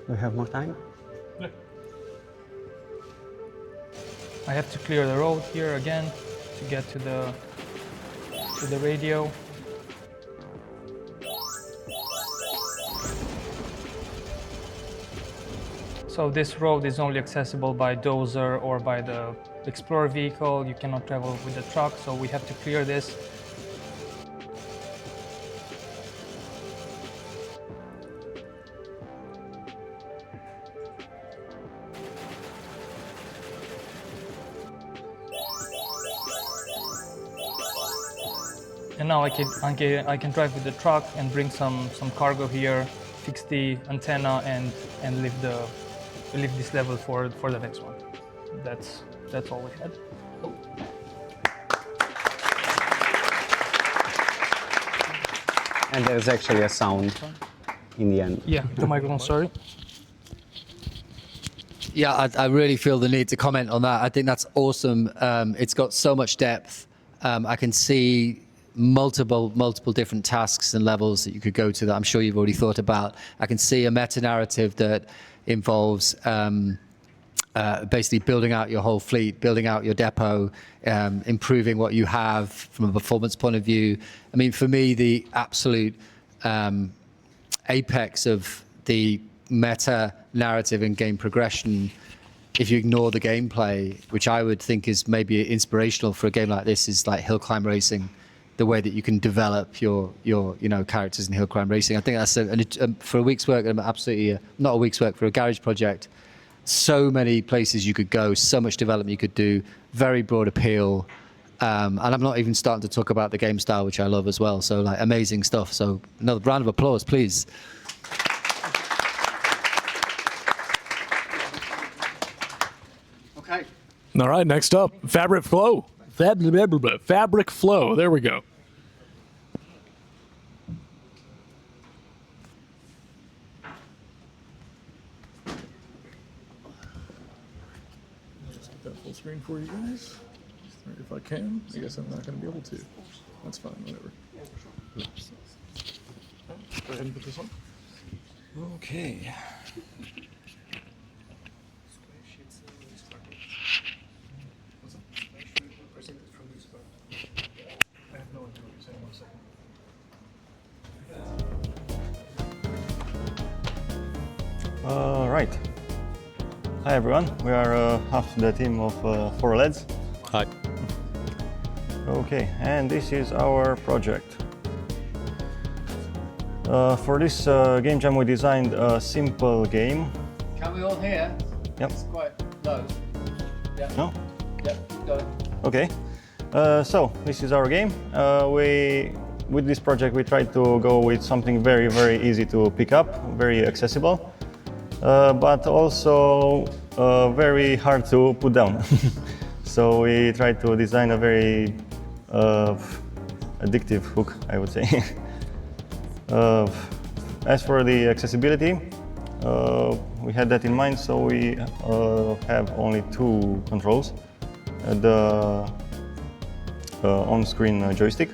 we have more time? Yeah. I have to clear the road here again to get to the radio. So this road is only accessible by dozer or by the Explorer vehicle. You cannot travel with the truck, so we have to clear this. And now I can drive with the truck and bring some cargo here, fix the antenna, and leave this level for the next one. That's all we had. And there's actually a sound in the end. Yeah, the microphone. Sorry. Yeah, I really feel the need to comment on that. I think that's awesome. It's got so much depth. I can see multiple different tasks and levels that you could go to that I'm sure you've already thought about. I can see a meta-narrative that involves basically building out your whole fleet, building out your depot, improving what you have from a performance point of view. I mean, for me, the absolute apex of the meta narrative and game progression, if you ignore the gameplay, which I would think is maybe inspirational for a game like this, is like hill climb racing. The way that you can develop your characters in hill climb racing. I think that's for a week's work, absolutely not a week's work, for a garage project. So many places you could go, so much development you could do, very broad appeal. And I'm not even starting to talk about the game style, which I love as well. So like amazing stuff. So another round of applause, please. Okay. All right, next up, Fabric Flow. Fabric Flow. There we go. Just get that full screen for you guys, if I can. I guess I'm not going to be able to. That's fine. Whatever. Go ahead and put this on. Okay. Right. Hi everyone. We are half the team of 4 lads. Hi. Okay, and this is our project. For this game jam, we designed a simple game. Can we all hear? Yep. It's quite low. Yeah. No? Yep. Go. Okay. So this is our game. With this project, we tried to go with something very, very easy to pick up, very accessible. But also very hard to put down. So we tried to design a very addictive hook, I would say. As for the accessibility, we had that in mind, so we have only 2 controls. The on-screen joystick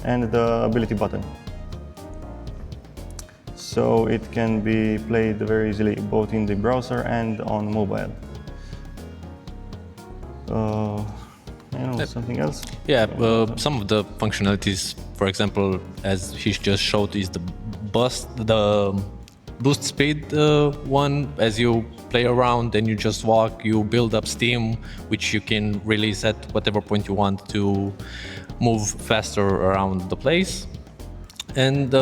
and the ability button. So it can be played very easily both in the browser and on mobile. Something else? Yeah, some of the functionalities, for example, as he just showed, is the boost speed one. As you play around and you just walk, you build up steam, which you can release at whatever point you want to move faster around the place. And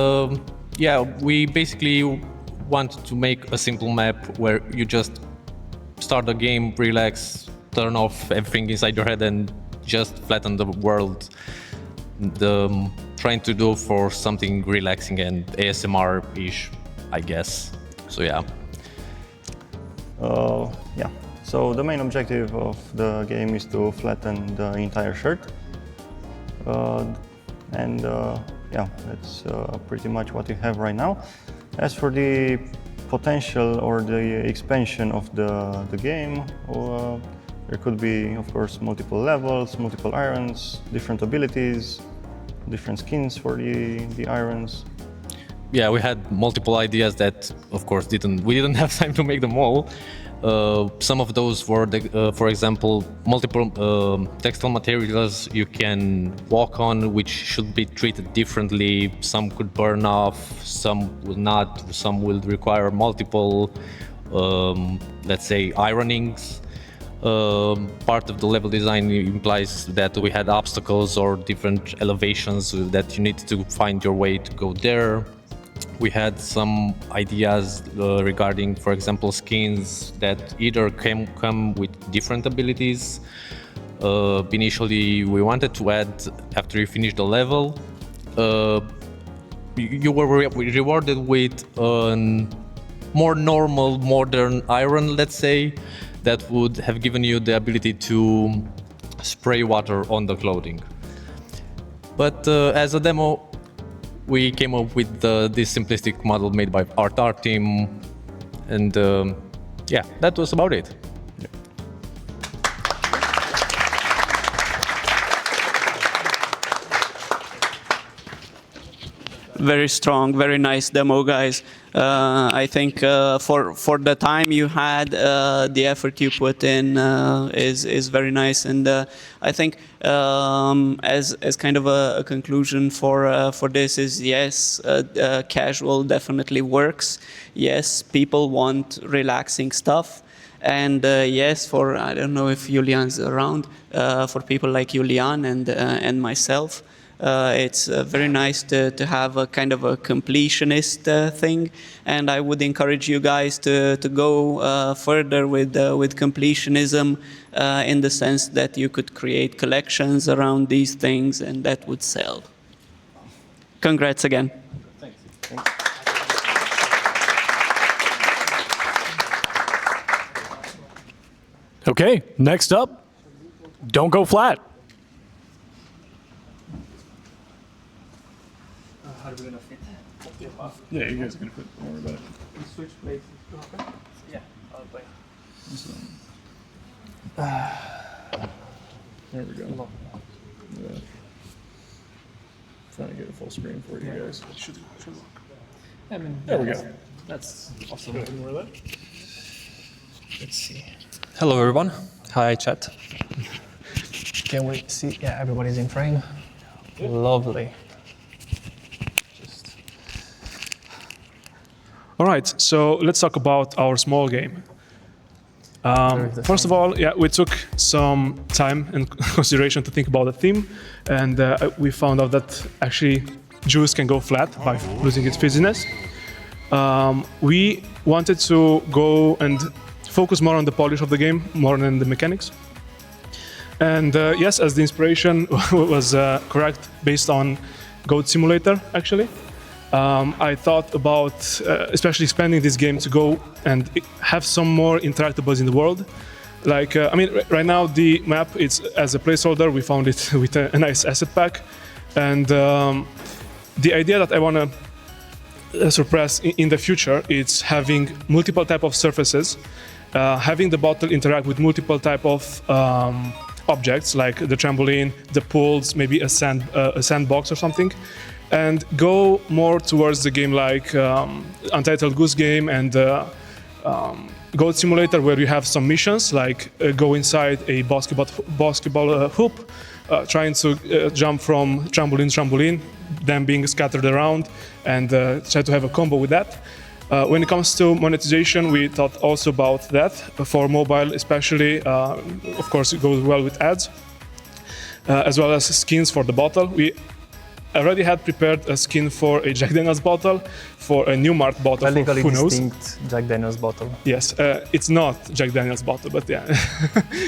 yeah, we basically want to make a simple map where you just start the game, relax, turn off everything inside your head and just flatten the world. Trying to do for something relaxing and ASMR-ish, I guess. So yeah. Yeah. So the main objective of the game is to flatten the entire shirt. Yeah, that's pretty much what we have right now. As for the potential or the expansion of the game, there could be, of course, multiple levels, multiple irons, different abilities, different skins for the irons. Yeah, we had multiple ideas that, of course, we didn't have time to make them all. Some of those were, for example, multiple textile materials you can walk on, which should be treated differently. Some could burn off, some will not. Some will require multiple, let's say, ironings. Part of the level design implies that we had obstacles or different elevations that you need to find your way to go there. We had some ideas regarding, for example, skins that either come with different abilities. Initially, we wanted to add, after you finish the level, you were rewarded with a more normal, modern iron, let's say, that would have given you the ability to spray water on the clothing. But as a demo, we came up with this simplistic model made by our art team, and yeah, that was about it. Very strong, very nice demo, guys. I think for the time you had, the effort you put in is very nice, and I think as kind of a conclusion for this is yes, casual definitely works. Yes, people want relaxing stuff. And yes, I don't know if Julian's around, for people like Julian and myself, it's very nice to have a kind of a completionist thing, and I would encourage you guys to go further with completionism in the sense that you could create collections around these things and that would sell. Congrats again. Thanks. Okay, next up, don't go flat. How are we gonna fit? Yeah, you guys are gonna fit. Don't worry about it. We switch places. Okay. Yeah, I'll play. There we go. Yeah. Trying to get a full screen for you guys. Should work. I mean, there we go. That's awesome. Let's see. Hello, everyone. Hi, chat. Can we see? Yeah, everybody's in frame. Lovely. All right, so let's talk about our small game. First of all, yeah, we took some time and consideration to think about the theme, and we found out that actually juice can go flat by losing its fizziness. We wanted to go and focus more on the polish of the game, more than the mechanics. And yes, as the inspiration was correct, based on Goat Simulator, actually. I thought about especially expanding this game to go and have some more interactables in the world. Like, I mean, right now the map, it's as a placeholder, we found it with a nice asset pack. And the idea that I want to suppress in the future is having multiple type of surfaces, having the bottle interact with multiple type of objects, like the trampoline, the pools, maybe a sandbox or something. And go more towards the game like Untitled Goose Game and Goat Simulator, where you have some missions like go inside a basketball hoop, trying to jump from trampoline to trampoline, then being scattered around, and try to have a combo with that. When it comes to monetization, we thought also about that. For mobile especially, of course it goes well with ads, as well as skins for the bottle. We already had prepared a skin for a Jack Daniel's bottle, for a New Mart bottle, A legally who knows? distinct Jack Daniel's bottle. Yes, it's not Jack Daniel's bottle, but yeah,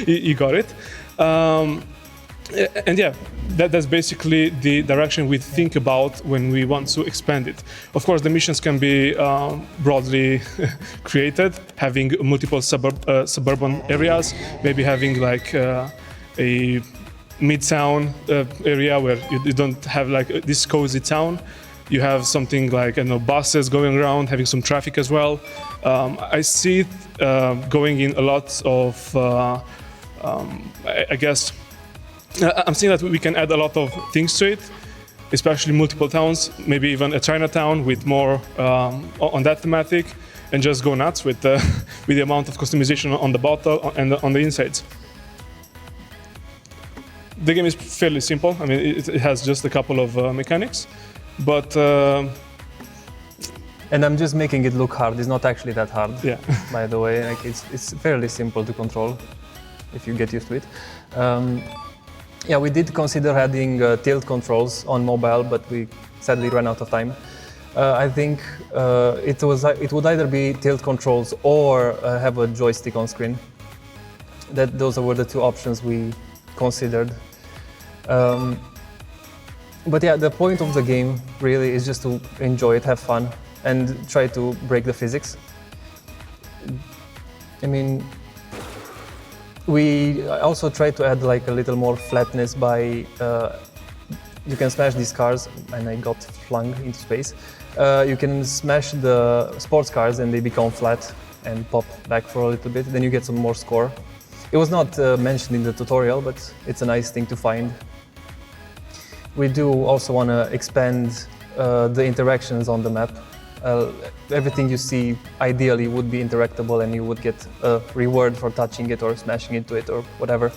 you got it. And yeah, that's basically the direction we think about when we want to expand it. Of course, the missions can be broadly created, having multiple suburban areas, maybe having like a mid-town area where you don't have like this cozy town. You have something like, I don't know, buses going around, having some traffic as well. I see it going in a lot of, I guess, I'm seeing that we can add a lot of things to it, especially multiple towns, maybe even a Chinatown with more on that thematic, and just go nuts with the amount of customization on the bottle and on the insides. The game is fairly simple. I mean, it has just a couple of mechanics, but and I'm just making it look hard. It's not actually that hard. Yeah. By the way, like it's fairly simple to control if you get used to it. Yeah, we did consider adding tilt controls on mobile, but we sadly ran out of time. I think it would either be tilt controls or have a joystick on screen. Those were the two options we considered. But yeah, the point of the game really is just to enjoy it, have fun, and try to break the physics. I mean, we also try to add like a little more flatness by you can smash these cars, and I got flung into space. You can smash the sports cars and they become flat and pop back for a little bit, then you get some more score. It was not mentioned in the tutorial, but it's a nice thing to find. We do also want to expand the interactions on the map. Everything you see ideally would be interactable, and you would get a reward for touching it or smashing into it or whatever.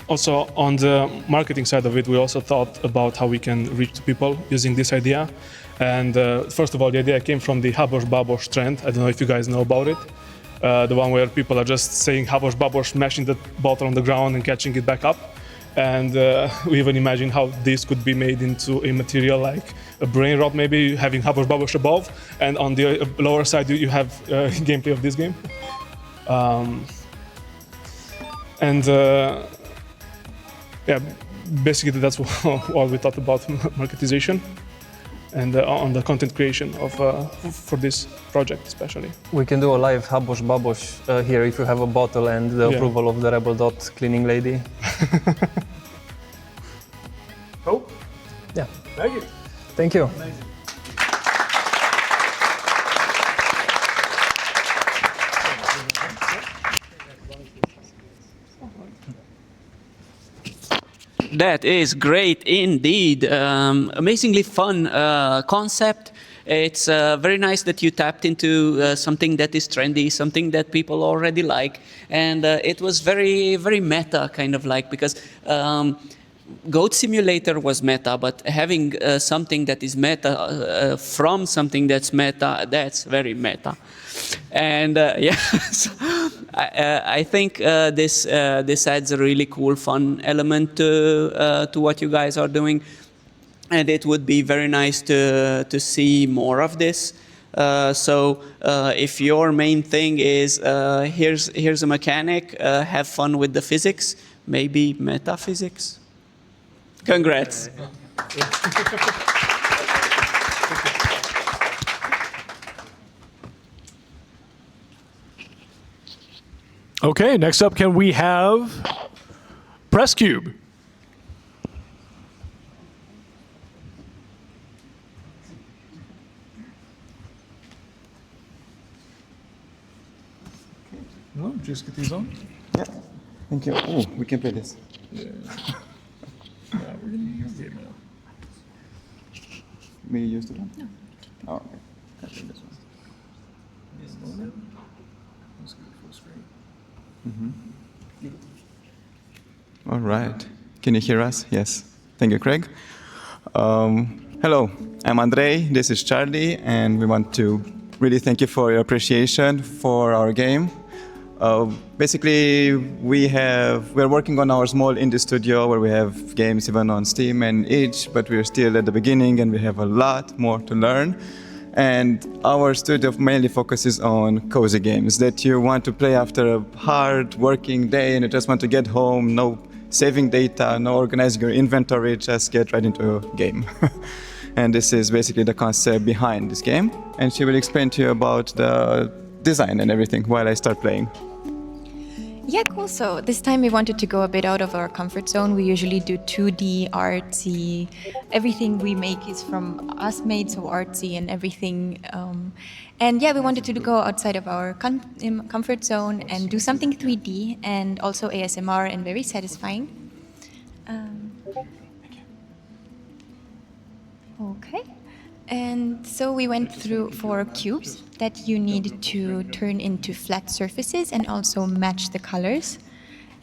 Also, on the marketing side of it, we also thought about how we can reach people using this idea. And first of all, the idea came from the Habos Babos trend. I don't know if you guys know about it. The one where people are just saying Habos Babos, smashing the bottle on the ground and catching it back up. And we even imagine how this could be made into a material like a brain rot, maybe having Habos Babos above, and on the lower side you have gameplay of this game. Yeah, basically that's what we thought about marketization and on the content creation of for this project especially. We can do a live Habos Babos here if you have a bottle and the approval of the Rebel Dot cleaning lady. Cool. Yeah. Thank you. Thank you. Amazing. That is great indeed. Amazingly fun concept. It's very nice that you tapped into something that is trendy, something that people already like. And it was very, very meta, kind of like, because Goat Simulator was meta, but having something that is meta from something that's meta, that's very meta. And yeah, so I think this adds a really cool, fun element to what you guys are doing, and it would be very nice to see more of this. So if your main thing is here's a mechanic, have fun with the physics, maybe metaphysics. Congrats. Okay, next up, can we have Press Cube? No, just get these on. Yeah, thank you. Oh, we can play this. Yeah. Yeah, we're gonna use it now. May you use the one? No. Oh. All right. Can you hear us? Yes. Thank you, Craig. Hello, I'm Andrei. This is Charlie, and we want to really thank you for your appreciation for our game. Basically, we're working on our small indie studio where we have games even on Steam and itch, but we're still at the beginning and we have a lot more to learn. And our studio mainly focuses on cozy games that you want to play after a hard working day and you just want to get home, no saving data, no organizing your inventory, just get right into a game. And this is basically the concept behind this game. And she will explain to you about the design and everything while I start playing. Yeah, cool. So this time we wanted to go a bit out of our comfort zone. We usually do 2D, artsy. Everything we make is from us made, so artsy and everything. And yeah, we wanted to go outside of our comfort zone and do something 3D and also ASMR and very satisfying. Okay. And so we went through 4 cubes that you need to turn into flat surfaces and also match the colors.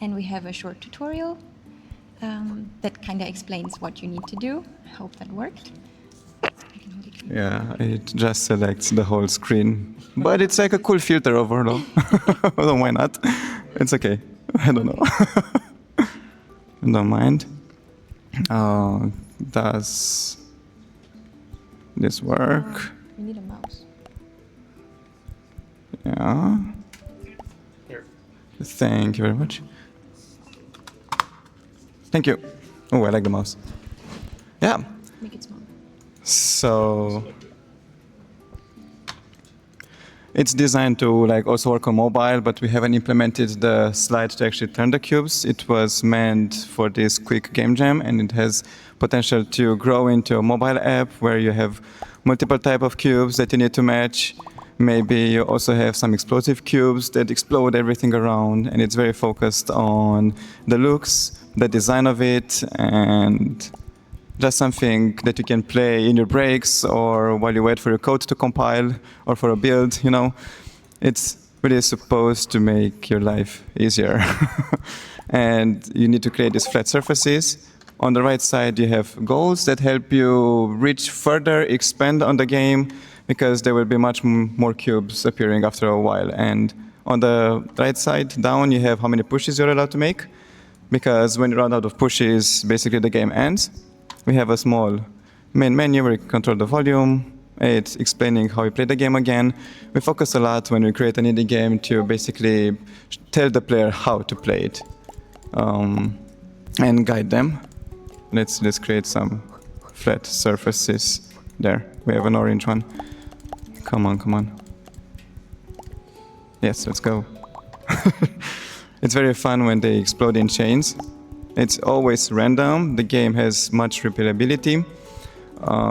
And we have a short tutorial that kind of explains what you need to do. I hope that worked. Yeah, it just selects the whole screen. But it's like a cool filter overall. So why not? It's okay. I don't know. Don't mind. Does this work? We need a mouse. Yeah. Here. Thank you very much. Thank you. Oh, I like the mouse. Yeah. Make it smaller. So it's designed to also work on mobile, but we haven't implemented the slide to actually turn the cubes. It was meant for this quick game jam, and it has potential to grow into a mobile app where you have multiple type of cubes that you need to match. Maybe you also have some explosive cubes that explode everything around, and it's very focused on the looks, the design of it, and just something that you can play in your breaks or while you wait for your code to compile or for a build, It's really supposed to make your life easier. And you need to create these flat surfaces. On the right side, you have goals that help you reach further, expand on the game, because there will be much more cubes appearing after a while. And on the right side down, you have how many pushes you're allowed to make, because when you run out of pushes, basically the game ends. We have a small main menu where you control the volume. It's explaining how you play the game again. We focus a lot when we create an indie game to basically tell the player how to play it and guide them. Let's create some flat surfaces there. We have an orange one. Come on. Yes, let's go. It's very fun when they explode in chains. It's always random. The game has much repeatability.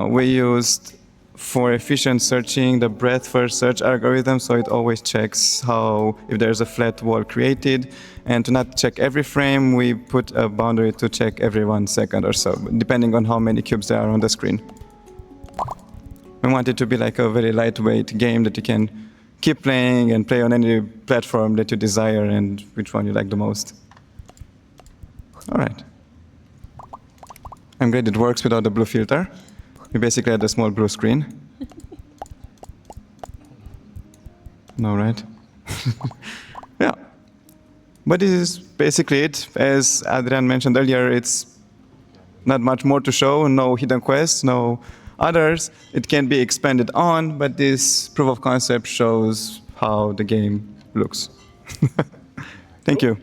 We used, for efficient searching, the breadth first search algorithm, so it always checks if there's a flat wall created. And to not check every frame, we put a boundary to check every 1 second or so, depending on how many cubes there are on the screen. We want it to be like a very lightweight game that you can keep playing and play on any platform that you desire and which one you like the most. All right. I'm glad it works without the blue filter. We basically had a small blue screen. No, right? Yeah. But this is basically it. As Adrian mentioned earlier, it's not much more to show, no hidden quests, no others. It can be expanded on, but this proof of concept shows how the game looks. Thank you.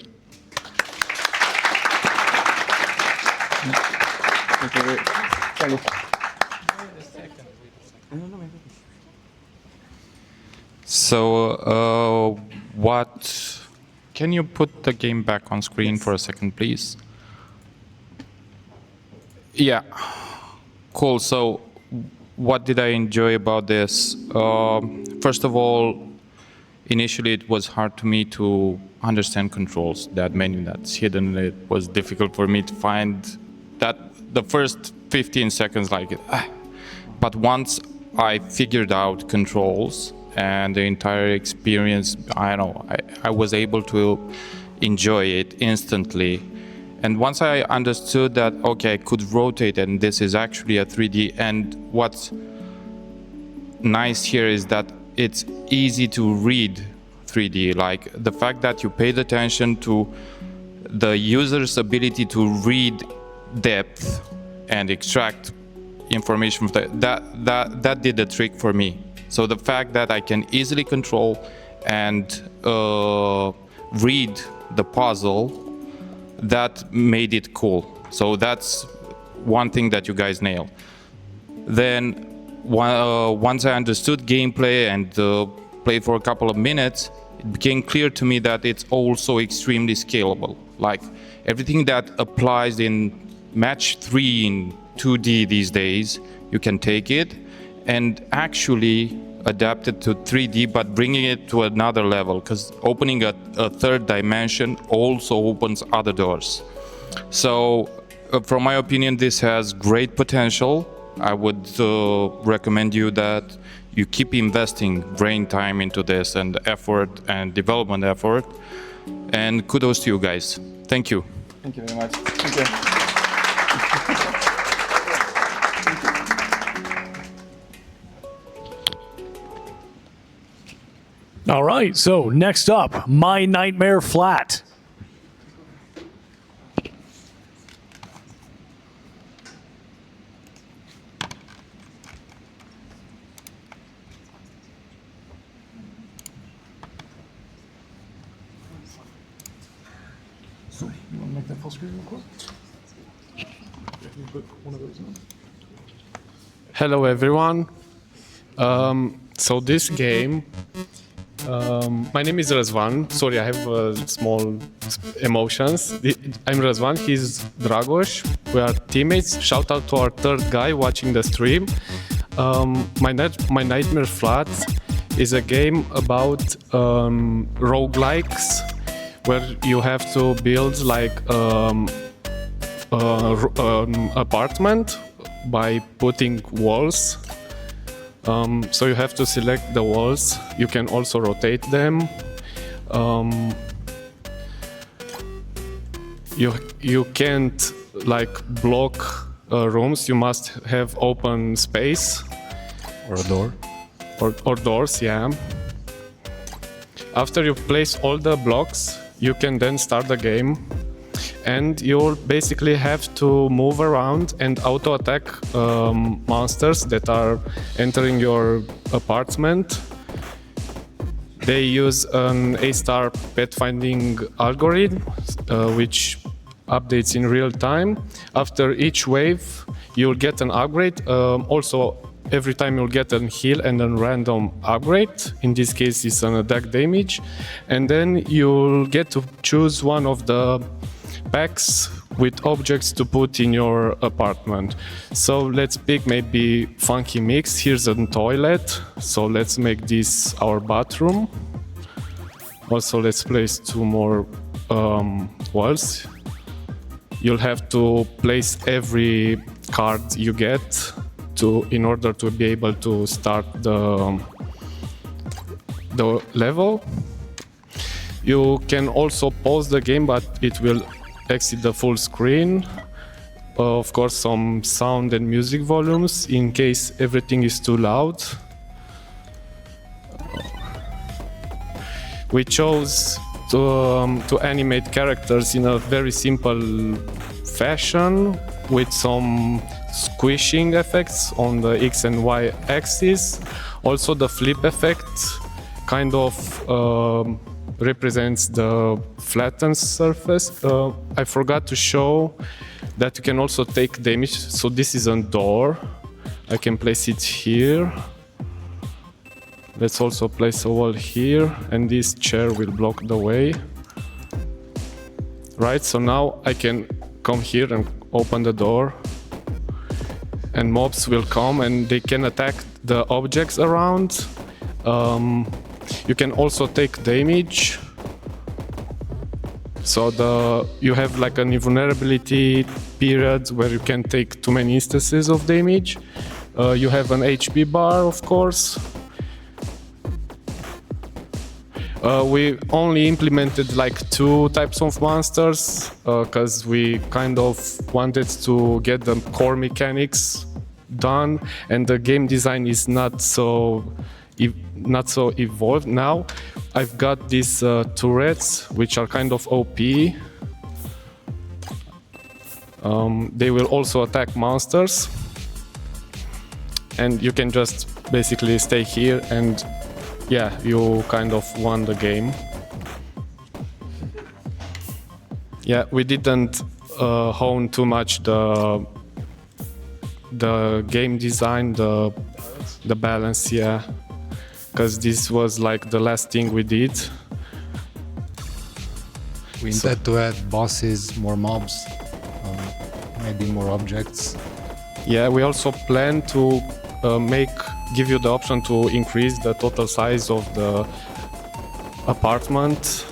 So, can you put the game back on screen for a second, please? Yeah, cool. So, what did I enjoy about this? First of all, initially it was hard to me to understand controls. That menu that's hidden, it was difficult for me to find that the first 15 seconds But once I figured out controls and the entire experience, I don't know, I was able to enjoy it instantly. And once I understood that, okay, I could rotate and this is actually a 3D, and what's nice here is that it's easy to read 3D, like the fact that you paid attention to the user's ability to read depth and extract information from that did the trick for me. So the fact that I can easily control and read the puzzle, that made it cool. So that's one thing that you guys nailed. Then once I understood gameplay and played for a couple of minutes, it became clear to me that it's also extremely scalable. Like everything that applies in match 3 in 2D these days, you can take it and actually adapt it to 3D, but bringing it to another level, because opening a third dimension also opens other doors. So from my opinion, this has great potential. I would recommend you that you keep investing brain time into this and effort and development effort. And kudos to you guys. Thank you. Thank you very much. Thank you. All right, so next up, My Nightmare Flat. So, you want to make that full screen real quick? Can you put one of those on? Hello everyone. So this game, my name is Răzvan. Sorry, I have small emotions. I'm Răzvan, he's Dragos. We are teammates. Shout out to our third guy watching the stream. My Nightmare Flat is a game about roguelikes, where you have to build like an apartment by putting walls. So you have to select the walls. You can also rotate them. You can't like block rooms. You must have open space Or a door. or doors. Yeah. After you place all the blocks, you can then start the game. And you'll basically have to move around and auto-attack monsters that are entering your apartment. They use an A-star pathfinding algorithm, which updates in real time. After each wave, you'll get an upgrade. Also, every time you'll get a heal and a random upgrade. In this case, it's an attack damage. And then you'll get to choose one of the packs with objects to put in your apartment. So let's pick maybe funky mix. Here's a toilet. So let's make this our bathroom. Also, let's place 2 more walls. You'll have to place every card you get in order to be able to start the level. You can also pause the game, but it will exit the full screen. Of course, some sound and music volumes in case everything is too loud. We chose to animate characters in a very simple fashion with some squishing effects on the X and Y axis. Also, the flip effect kind of represents the flattened surface. I forgot to show that you can also take damage. So this is a door. I can place it here. Let's also place a wall here, and this chair will block the way. Right, so now I can come here and open the door, and mobs will come and they can attack the objects around. You can also take damage. So you have like an invulnerability period where you can take too many instances of damage. You have an HP bar, of course. We only implemented like 2 types of monsters because we kind of wanted to get the core mechanics done, and the game design is not so evolved now. I've got these turrets which are kind of OP. They will also attack monsters, and you can just basically stay here and yeah, you kind of won the game. Yeah, we didn't hone too much the game design, the balance, yeah, because this was like the last thing we did. We intend to add bosses, more mobs, maybe more objects. Yeah, we also plan to give you the option to increase the total size of the apartment.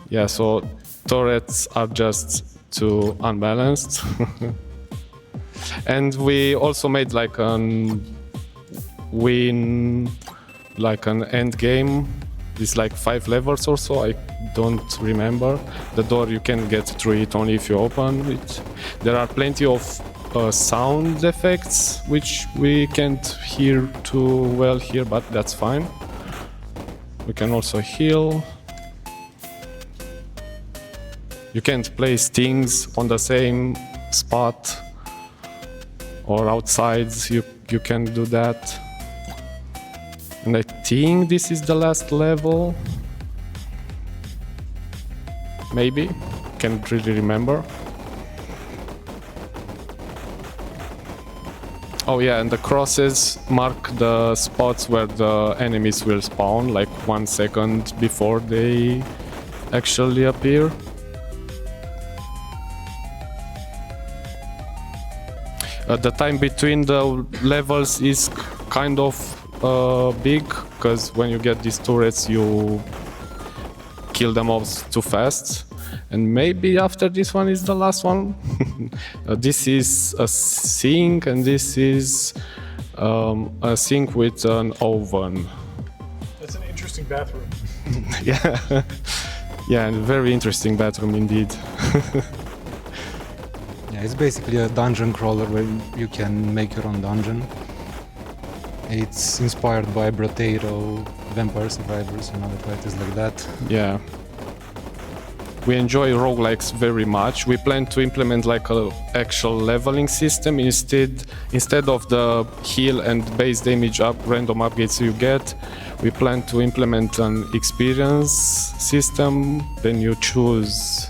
Yeah, so turrets are just too unbalanced. And we also made like an end game. It's like 5 levels or so, I don't remember. The door, you can get through it only if you open it. There are plenty of sound effects, which we can't hear too well here, but that's fine. We can also heal. You can't place things on the same spot or outside, you can do that. And I think this is the last level. Maybe, can't really remember. Oh yeah, and the crosses mark the spots where the enemies will spawn, like 1 second before they actually appear. The time between the levels is kind of big, because when you get these turrets you kill them off too fast. And maybe after this one is the last one. This is a sink, and this is a sink with an oven. That's an interesting bathroom. Yeah, yeah, and very interesting bathroom indeed. Yeah, it's basically a dungeon crawler where you can make your own dungeon. It's inspired by Brotato, Vampire Survivors, and other titles like that. Yeah. We enjoy roguelikes very much. We plan to implement like an actual leveling system instead of the heal and base damage random upgrades you get. We plan to implement an experience system. Then you choose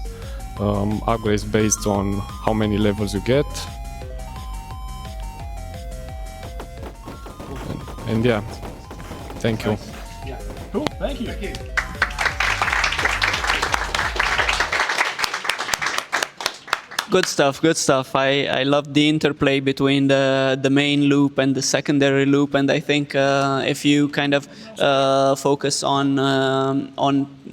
upgrades based on how many levels you get. And yeah, thank you. Yeah. Cool, thank you. Thank you. Good stuff, good stuff. I love the interplay between the main loop and the secondary loop, and I think if you kind of focus on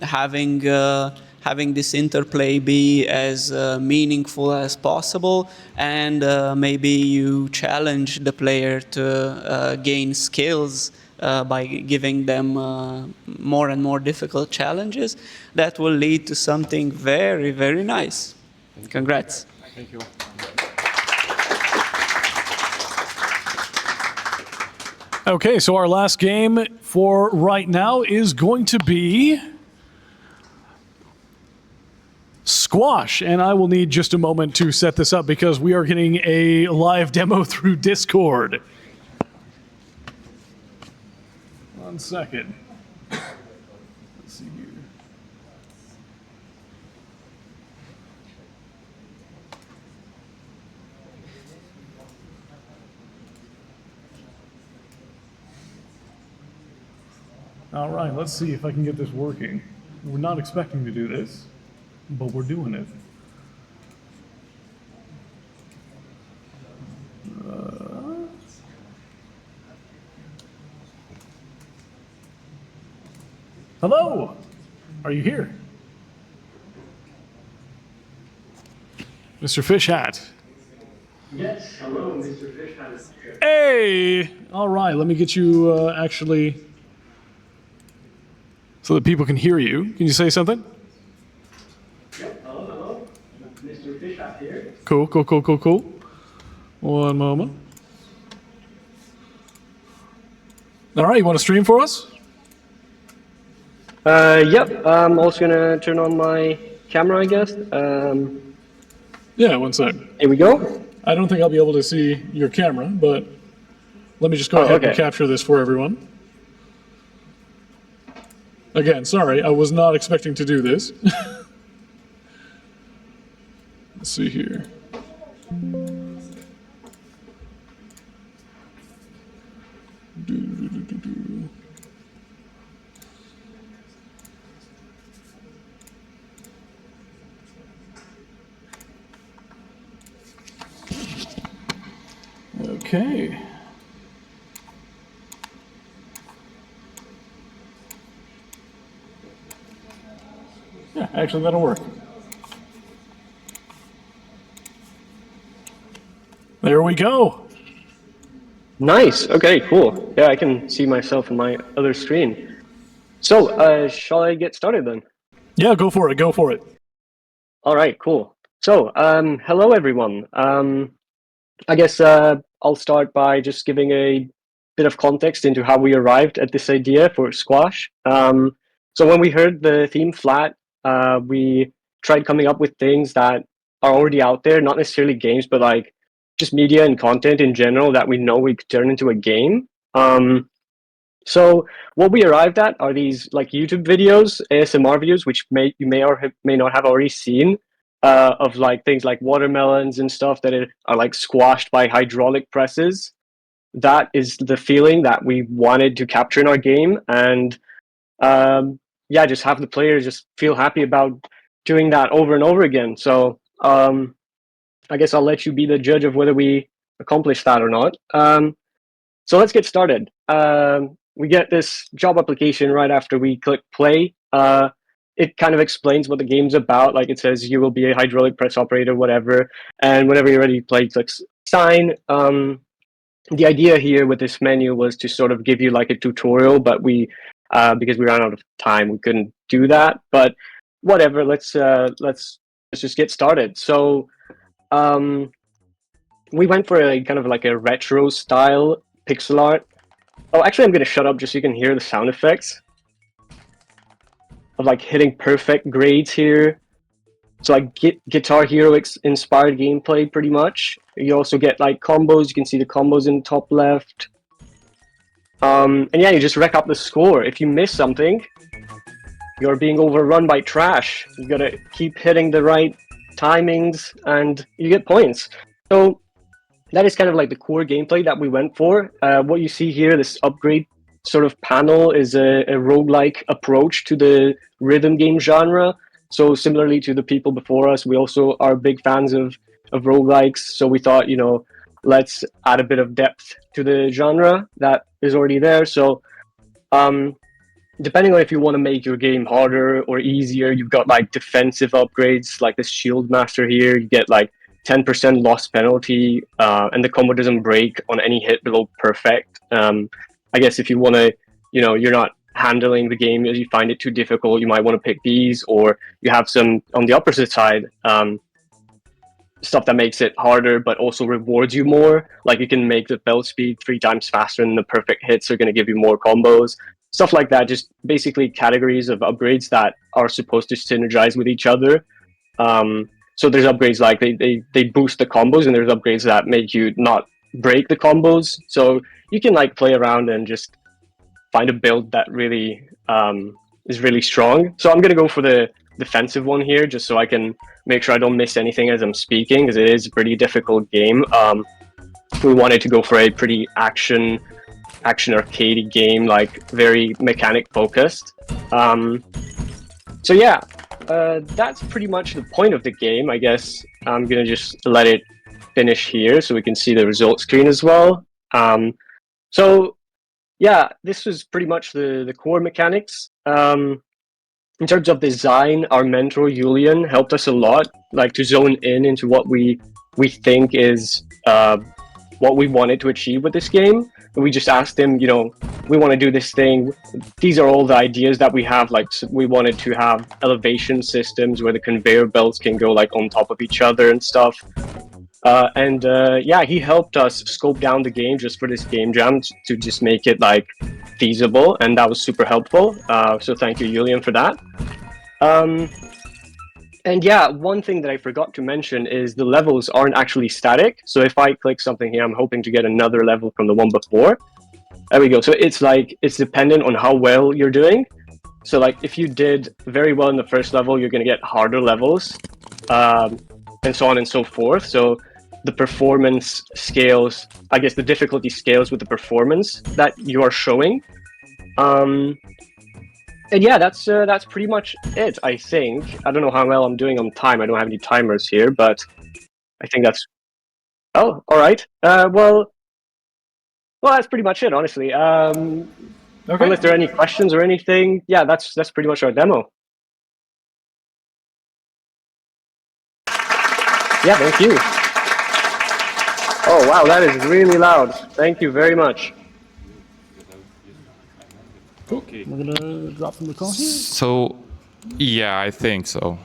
having this interplay be as meaningful as possible, and maybe you challenge the player to gain skills by giving them more and more difficult challenges, that will lead to something very, very nice. Congrats. Thank you. Okay, so our last game for right now is going to be Squash, and I will need just a moment to set this up because we are getting a live demo through Discord. 1 second. Let's see here. All right, let's see if I can get this working. We're not expecting to do this, but we're doing it. Hello, are you here? Mr. Fish Hat. Yes, hello, Mr. Fish Hat is here. Hey! All right, let me get you actually so that people can hear you. Can you say something? Hello. Mr. Fish Hat here. Cool. One moment. All right, you want to stream for us? Yep. I'm also gonna turn on my camera, I guess. Yeah, one sec. Here we go. I don't think I'll be able to see your camera, but let me just go ahead and capture this for everyone. Again, sorry, I was not expecting to do this. Let's see here. Okay. Yeah, actually that'll work. There we go. Nice. Okay, cool. Yeah, I can see myself in my other screen. So, shall I get started then? Yeah, go for it. All right, cool. So, hello everyone. I guess I'll start by just giving a bit of context into how we arrived at this idea for Squash. So when we heard the theme flat, we tried coming up with things that are already out there, not necessarily games, but like just media and content in general that we know we could turn into a game. So what we arrived at are these like YouTube videos, ASMR videos, which you may or may not have already seen, of like things like watermelons and stuff that are like squashed by hydraulic presses. That is the feeling that we wanted to capture in our game, and yeah, just have the players just feel happy about doing that over and over again. So I guess I'll let you be the judge of whether we accomplish that or not. So let's get started. We get this job application right after we click play. It kind of explains what the game's about. Like it says, you will be a hydraulic press operator, whatever. And whenever you're ready to play, click sign. The idea here with this menu was to sort of give you like a tutorial, but because we ran out of time, we couldn't do that. But whatever, let's just get started. So we went for a kind of like a retro style pixel art. Oh, actually, I'm gonna shut up just so you can hear the sound effects of like hitting perfect grades here. So like Guitar Hero inspired gameplay pretty much. You also get like combos. You can see the combos in the top left. And yeah, you just rack up the score. If you miss something, you're being overrun by trash. You gotta keep hitting the right timings and you get points. So that is kind of like the core gameplay that we went for. What you see here, this upgrade sort of panel, is a roguelike approach to the rhythm game genre. So similarly to the people before us, we also are big fans of roguelikes. So we thought, let's add a bit of depth to the genre that is already there. So depending on if you want to make your game harder or easier, you've got like defensive upgrades, like this Shield Master here. You get like 10% loss penalty, and the combo doesn't break on any hit below perfect. I guess if you want to, you're not handling the game as you find it too difficult, you might want to pick these, or you have some on the opposite side, stuff that makes it harder but also rewards you more. Like you can make the belt speed 3 times faster and the perfect hits are going to give you more combos. Stuff like that, just basically categories of upgrades that are supposed to synergize with each other. So there's upgrades like they boost the combos, and there's upgrades that make you not break the combos. So you can like play around and just find a build that really is really strong. So I'm gonna go for the defensive one here, just so I can make sure I don't miss anything as I'm speaking, because it is a pretty difficult game. We wanted to go for a pretty action arcade game, like very mechanic focused. So yeah. That's pretty much the point of the game. I guess I'm gonna just let it finish here so we can see the result screen as well. So yeah, this was pretty much the core mechanics. In terms of design, our mentor Julian helped us a lot, like to zone in into what we think is what we wanted to achieve with this game. we just asked him, you know, we want to do this thing. These are all the ideas that we have. Like, we wanted to have elevation systems where the conveyor belts can go like on top of each other and stuff. Yeah, he helped us scope down the game just for this game jam to just make it like feasible, and that was super helpful. So thank you, Julian, for that. And yeah, one thing that I forgot to mention is the levels aren't actually static. So if I click something here, I'm hoping to get another level from the one before. There we go. So it's like, it's dependent on how well you're doing. So like, if you did very well in the first level, you're going to get harder levels, and so on and so forth. So the performance scales, I guess the difficulty scales with the performance that you are showing. And yeah, that's pretty much it, I think. I don't know how well I'm doing on time. I don't have any timers here, but I think that's... Oh, all right. Well, that's pretty much it, honestly. Unless there are any questions or anything, yeah, that's pretty much our demo. Yeah, thank you. Oh, wow, that is really loud. Thank you very much. Okay. We're gonna drop from the call here. So, yeah, I think so.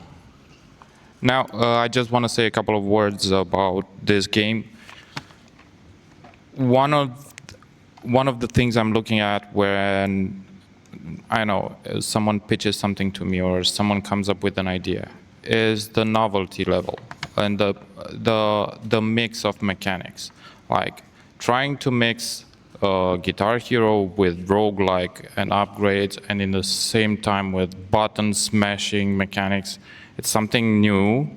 Now, I just want to say a couple of words about this game. One of the things I'm looking at when, I know, someone pitches something to me or someone comes up with an idea is the novelty level and the mix of mechanics. Like trying to mix Guitar Hero with roguelike and upgrades, and in the same time with button smashing mechanics. It's something new.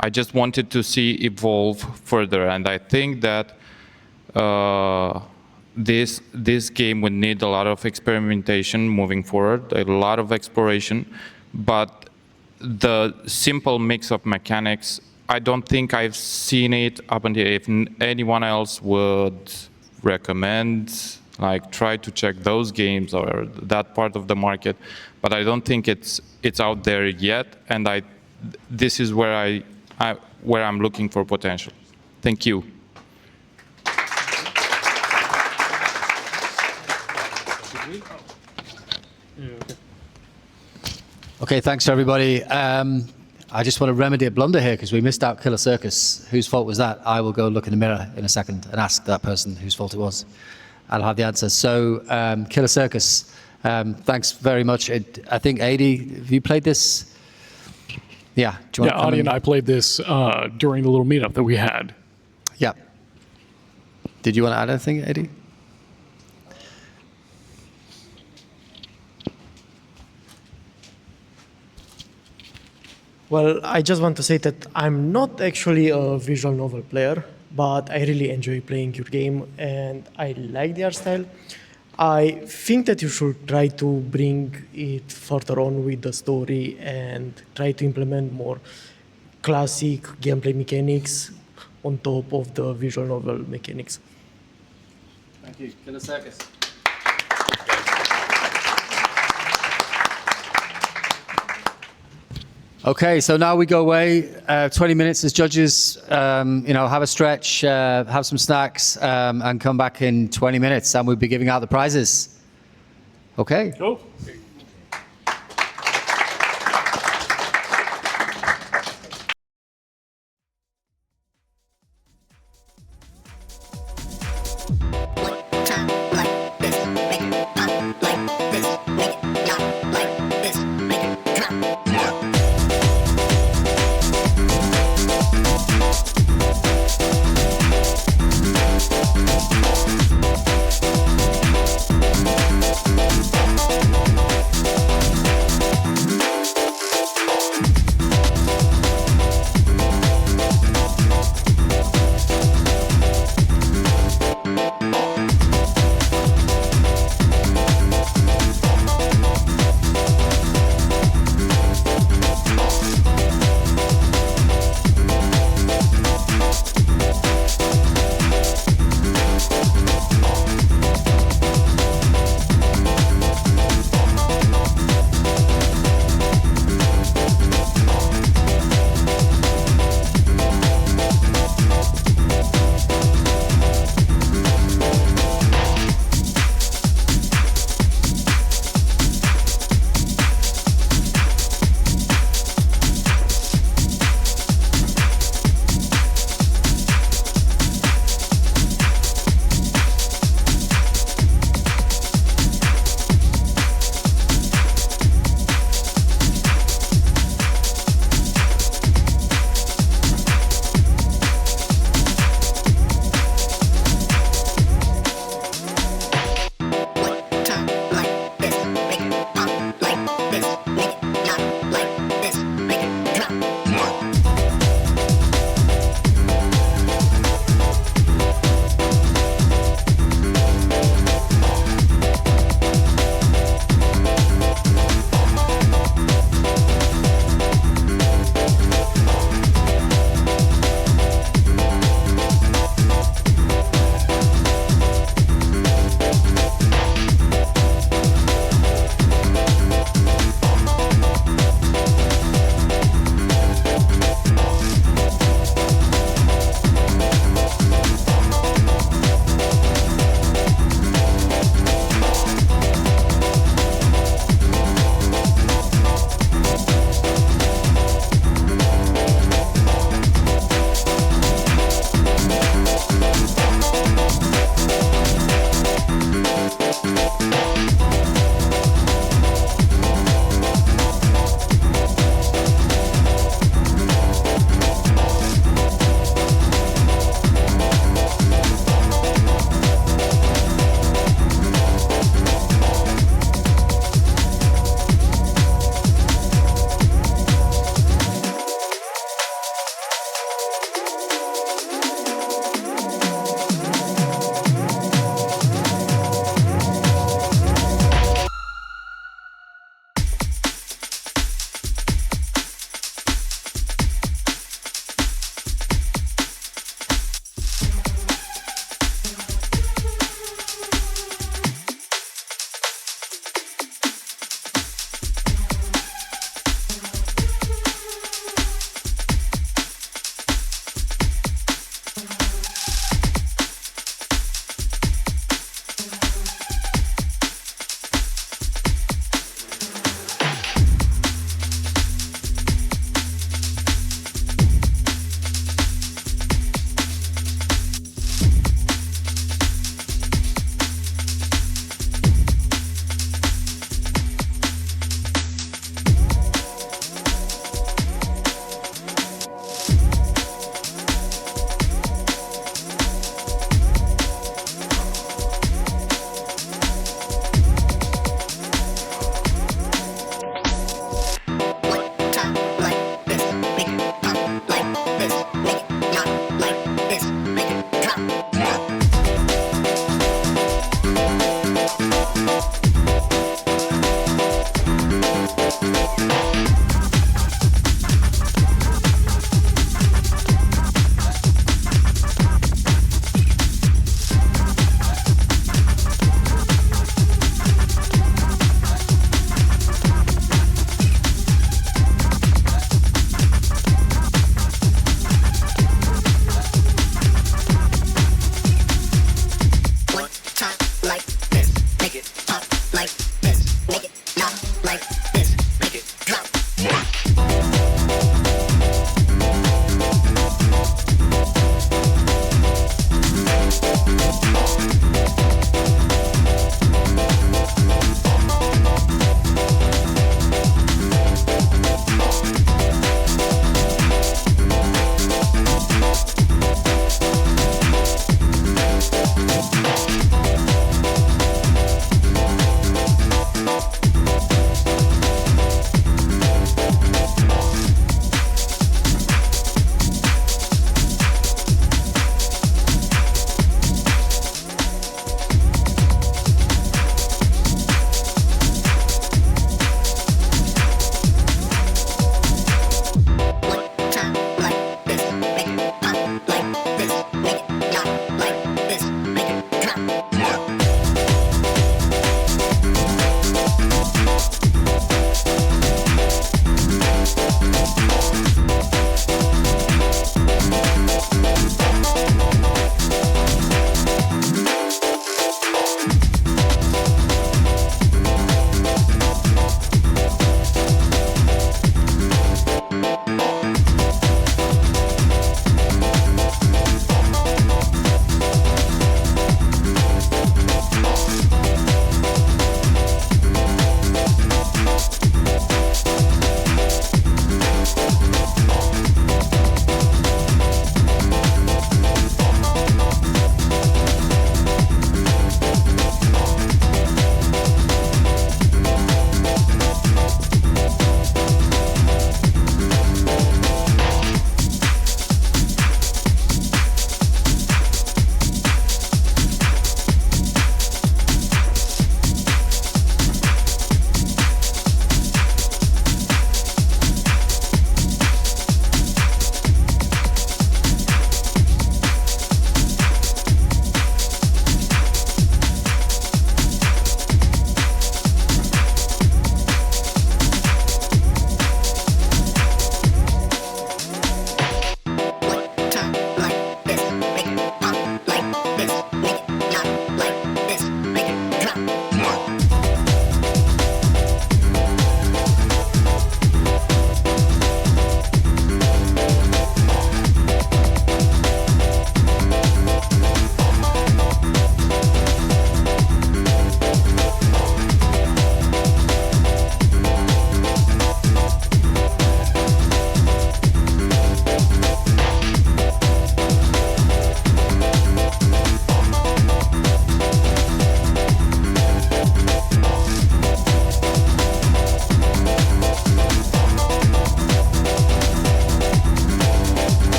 I just wanted to see evolve further, and I think that this game would need a lot of experimentation moving forward, a lot of exploration, but the simple mix of mechanics, I don't think I've seen it up until. If anyone else would recommend, like, try to check those games or that part of the market, but I don't think it's out there yet, and this is where I'm looking for potential. Thank you. Okay, thanks everybody. I just want to remedy a blunder here because we missed out Killer Circus. Whose fault was that? I will go look in the mirror in a second and ask that person whose fault it was. I'll have the answer. So, Killer Circus, thanks very much. I think, Adi, have you played this? Yeah. Do you want to Adi and I played this during the little meetup that we had. Yeah. Did you want to add anything, Adi? Well, I just want to say that I'm not actually a visual novel player, but I really enjoy playing your game and I like the art style. I think that you should try to bring it further on with the story and try to implement more classic gameplay mechanics on top of the visual novel mechanics. Thank you. Killer Circus. Okay, so now we go away, 20 minutes as judges, have a stretch, have some snacks, and come back in 20 minutes, and we'll be giving out the prizes. Okay? Go.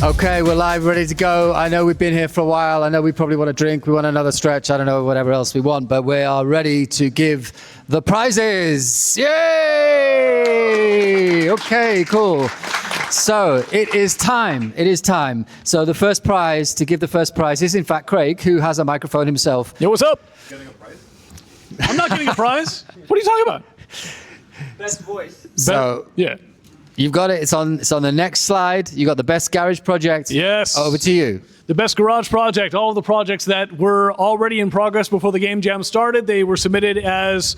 Okay, we're live, ready to go. I know we've been here for a while. I know we probably want a drink. We want another stretch. I don't know, whatever else we want, but we are ready to give the prizes. Yay! Okay, cool. So it is time. It is time. So the first prize, to give the first prize, is in fact Craig, who has a microphone himself. Yo, what's up? Getting a prize? I'm not getting a prize. What are you talking about? Best voice. So yeah. You've got it. It's on the next slide. You got the best garage project. Yes. Over to you. The best garage project. All of the projects that were already in progress before the game jam started, they were submitted as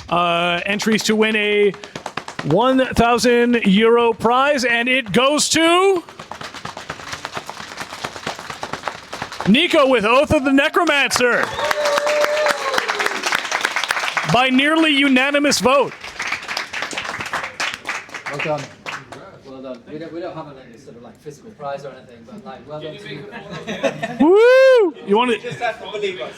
entries to win a €1,000 prize, and it goes to Nico with Oath of the Necromancer by nearly unanimous vote. Well done. Well done. We don't have any sort of like physical prize or anything, but like well done to you. Woo! You want You just have to believe us.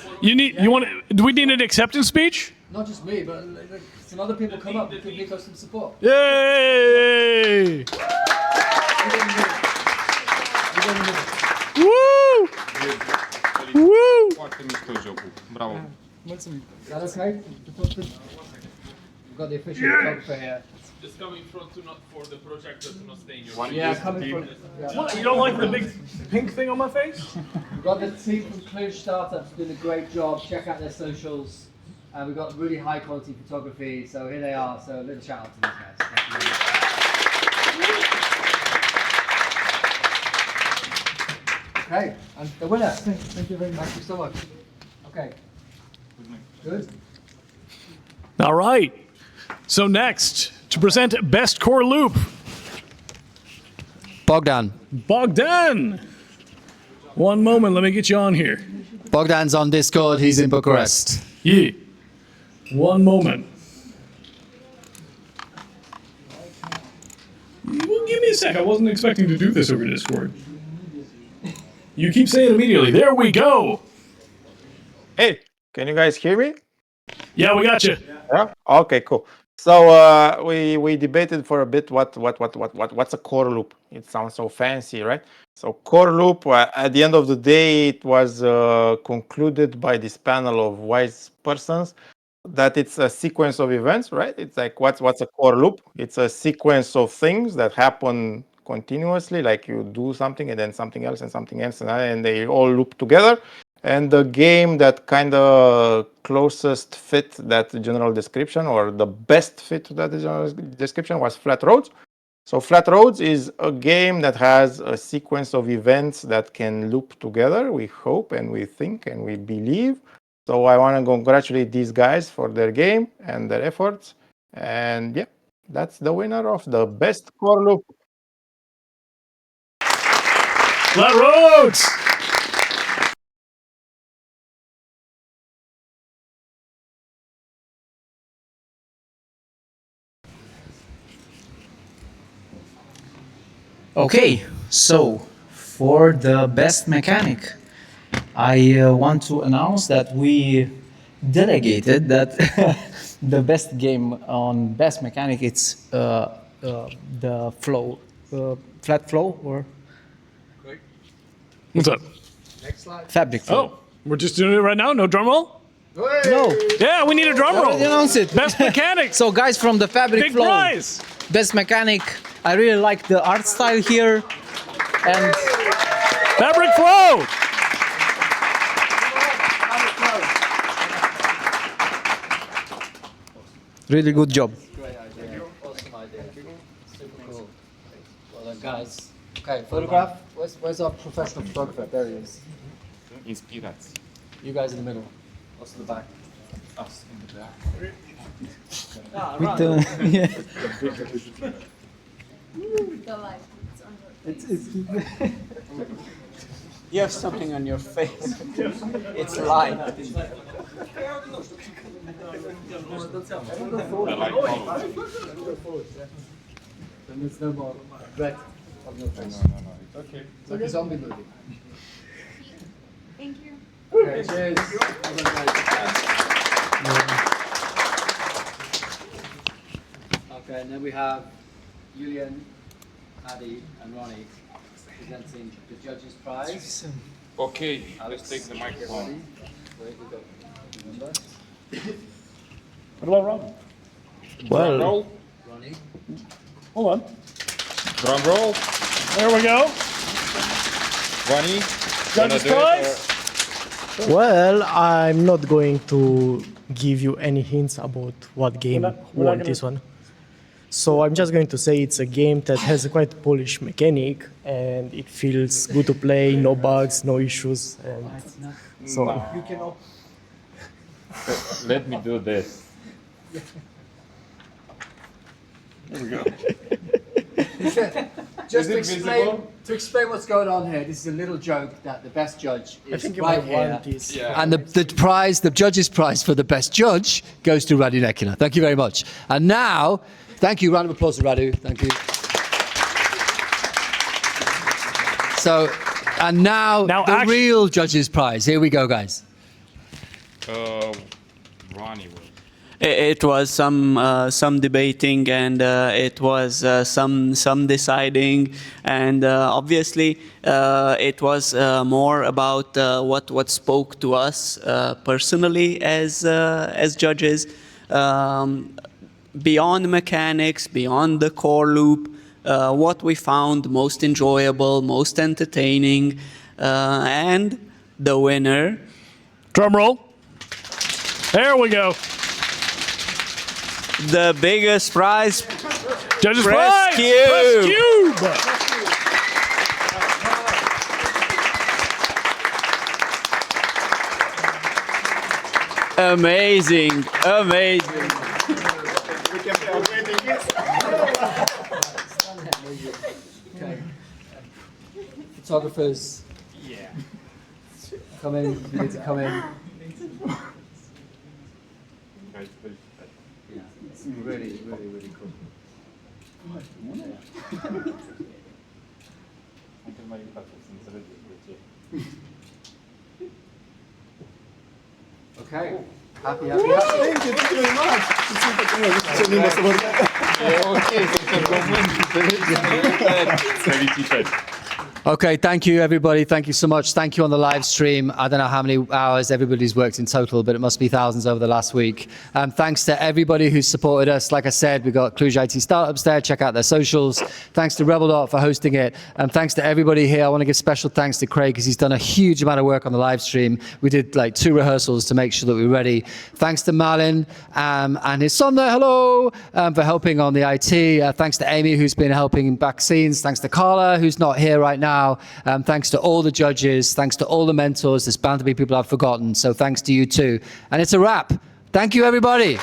Do we need an acceptance speech? Not just me, but like, some other people come up and give Nico some support. Yay! Woo! Woo! Bravo. Is that okay? We've got the official photographer here. Just come in front to not for the projector to not stay in your Come in front. What? You don't like the big pink thing on my face? We've got the team from Cluj Startups doing a great job. Check out their socials. We've got really high quality photography. So here they are. So a little shout out to these guys. Thank you very much. Okay, and the winner. Thank you very much. Thank you so much. Okay. Good. All right. So next, to present Best Core Loop. Bogdan. Bogdan! One moment, let me get you on here. Bogdan's on Discord. He's in Bucharest. Yeah. One moment. Well, give me a sec. I wasn't expecting to do this over Discord. You keep saying immediately. There we go. Hey, can you guys hear me? Yeah, we got you. Yeah. Okay, cool. So we debated for a bit what's a core loop. It sounds so fancy, right? So core loop. At the end of the day, it was concluded by this panel of wise persons that it's a sequence of events, right? It's like what's a core loop? It's a sequence of things that happen continuously, like you do something and then something else and something else, and they all loop together. And the game that kind of closest fit that general description, or the best fit to that general description, was Flat Roads. So Flat Roads is a game that has a sequence of events that can loop together, we hope and we think and we believe. So I want to congratulate these guys for their game and their efforts. And yeah, that's the winner of the best core loop. Flat Roads! Okay, so for the best mechanic, I want to announce that we delegated that the best game on best mechanic it's the flow, flat flow or What's up? next slide. Fabric flow. Oh, we're just doing it right now? No drum roll? No. Yeah, we need a drum roll. Announce it. Best mechanic. So guys from the Fabric Big Flow, prize. best mechanic. I really like the art style here, and Fabric Flow. really good job. Great idea. Awesome idea. Super cool. Well done, guys. Okay, photograph. Where's our professional photographer? There he is. Inspirați. You guys in the middle. Us in the back. Us in the back. With the yeah. You have something on your face. It's light. There's no more red on your face. No. Okay. It's like a zombie movie. Thank you. Okay, cheers. Well done, guys. Okay, and then we have Julian, Adi, and Ronnie. presenting the judges' prize. Okay, let's take the microphone. What about Rob? Well, Drum roll. Ronnie. Hold on. Drum roll. There we go. Ronnie. Judges' wanna do it, prize. Well, I'm not going to give you any hints about what game We're not won gonna- this one. So I'm just going to say it's a game that has a quite polished mechanic and it feels good to play, no bugs, no issues, and so on. You can Let me do this. There we go. Just Is it to explain what's going on here, this is a little joke that the best judge I is think you right might here. want this. Yeah. And the judge's prize for the best judge goes to Radu Nekina. Thank you very much. And now, thank you, round of applause to Radu. Thank you. So, and now the real judge's prize. Here we go, guys. Ronnie will. It was some debating and it was some deciding, and obviously it was more about what spoke to us personally as judges, beyond mechanics, beyond the core loop, what we found most enjoyable, most entertaining, and the winner. Drum roll. There we go. The biggest prize. Judges' Press prize. Cube. Press Cube. Amazing, amazing. Okay. Photographers. Yeah. Come in. You need to come in. Yeah, it's really, really, really cool. Okay. Happy. Thank you very much. Okay, thank you, everybody. Thank you so much. Thank you on the live stream. I don't know how many hours everybody's worked in total, but it must be thousands over the last week. Thanks to everybody who's supported us. Like I said, we've got Cluj IT Startups there. Check out their socials. Thanks to Rebel Dot for hosting it. And thanks to everybody here. I want to give special thanks to Craig because he's done a huge amount of work on the live stream. We did like 2 rehearsals to make sure that we were ready. Thanks to Malin and his son there, hello, for helping on the IT. Thanks to Amy, who's been helping back scenes. Thanks to Carla, who's not here right now. Thanks to all the judges. Thanks to all the mentors. There's bound to be people I've forgotten. So thanks to you too. And it's a wrap. Thank you, everybody.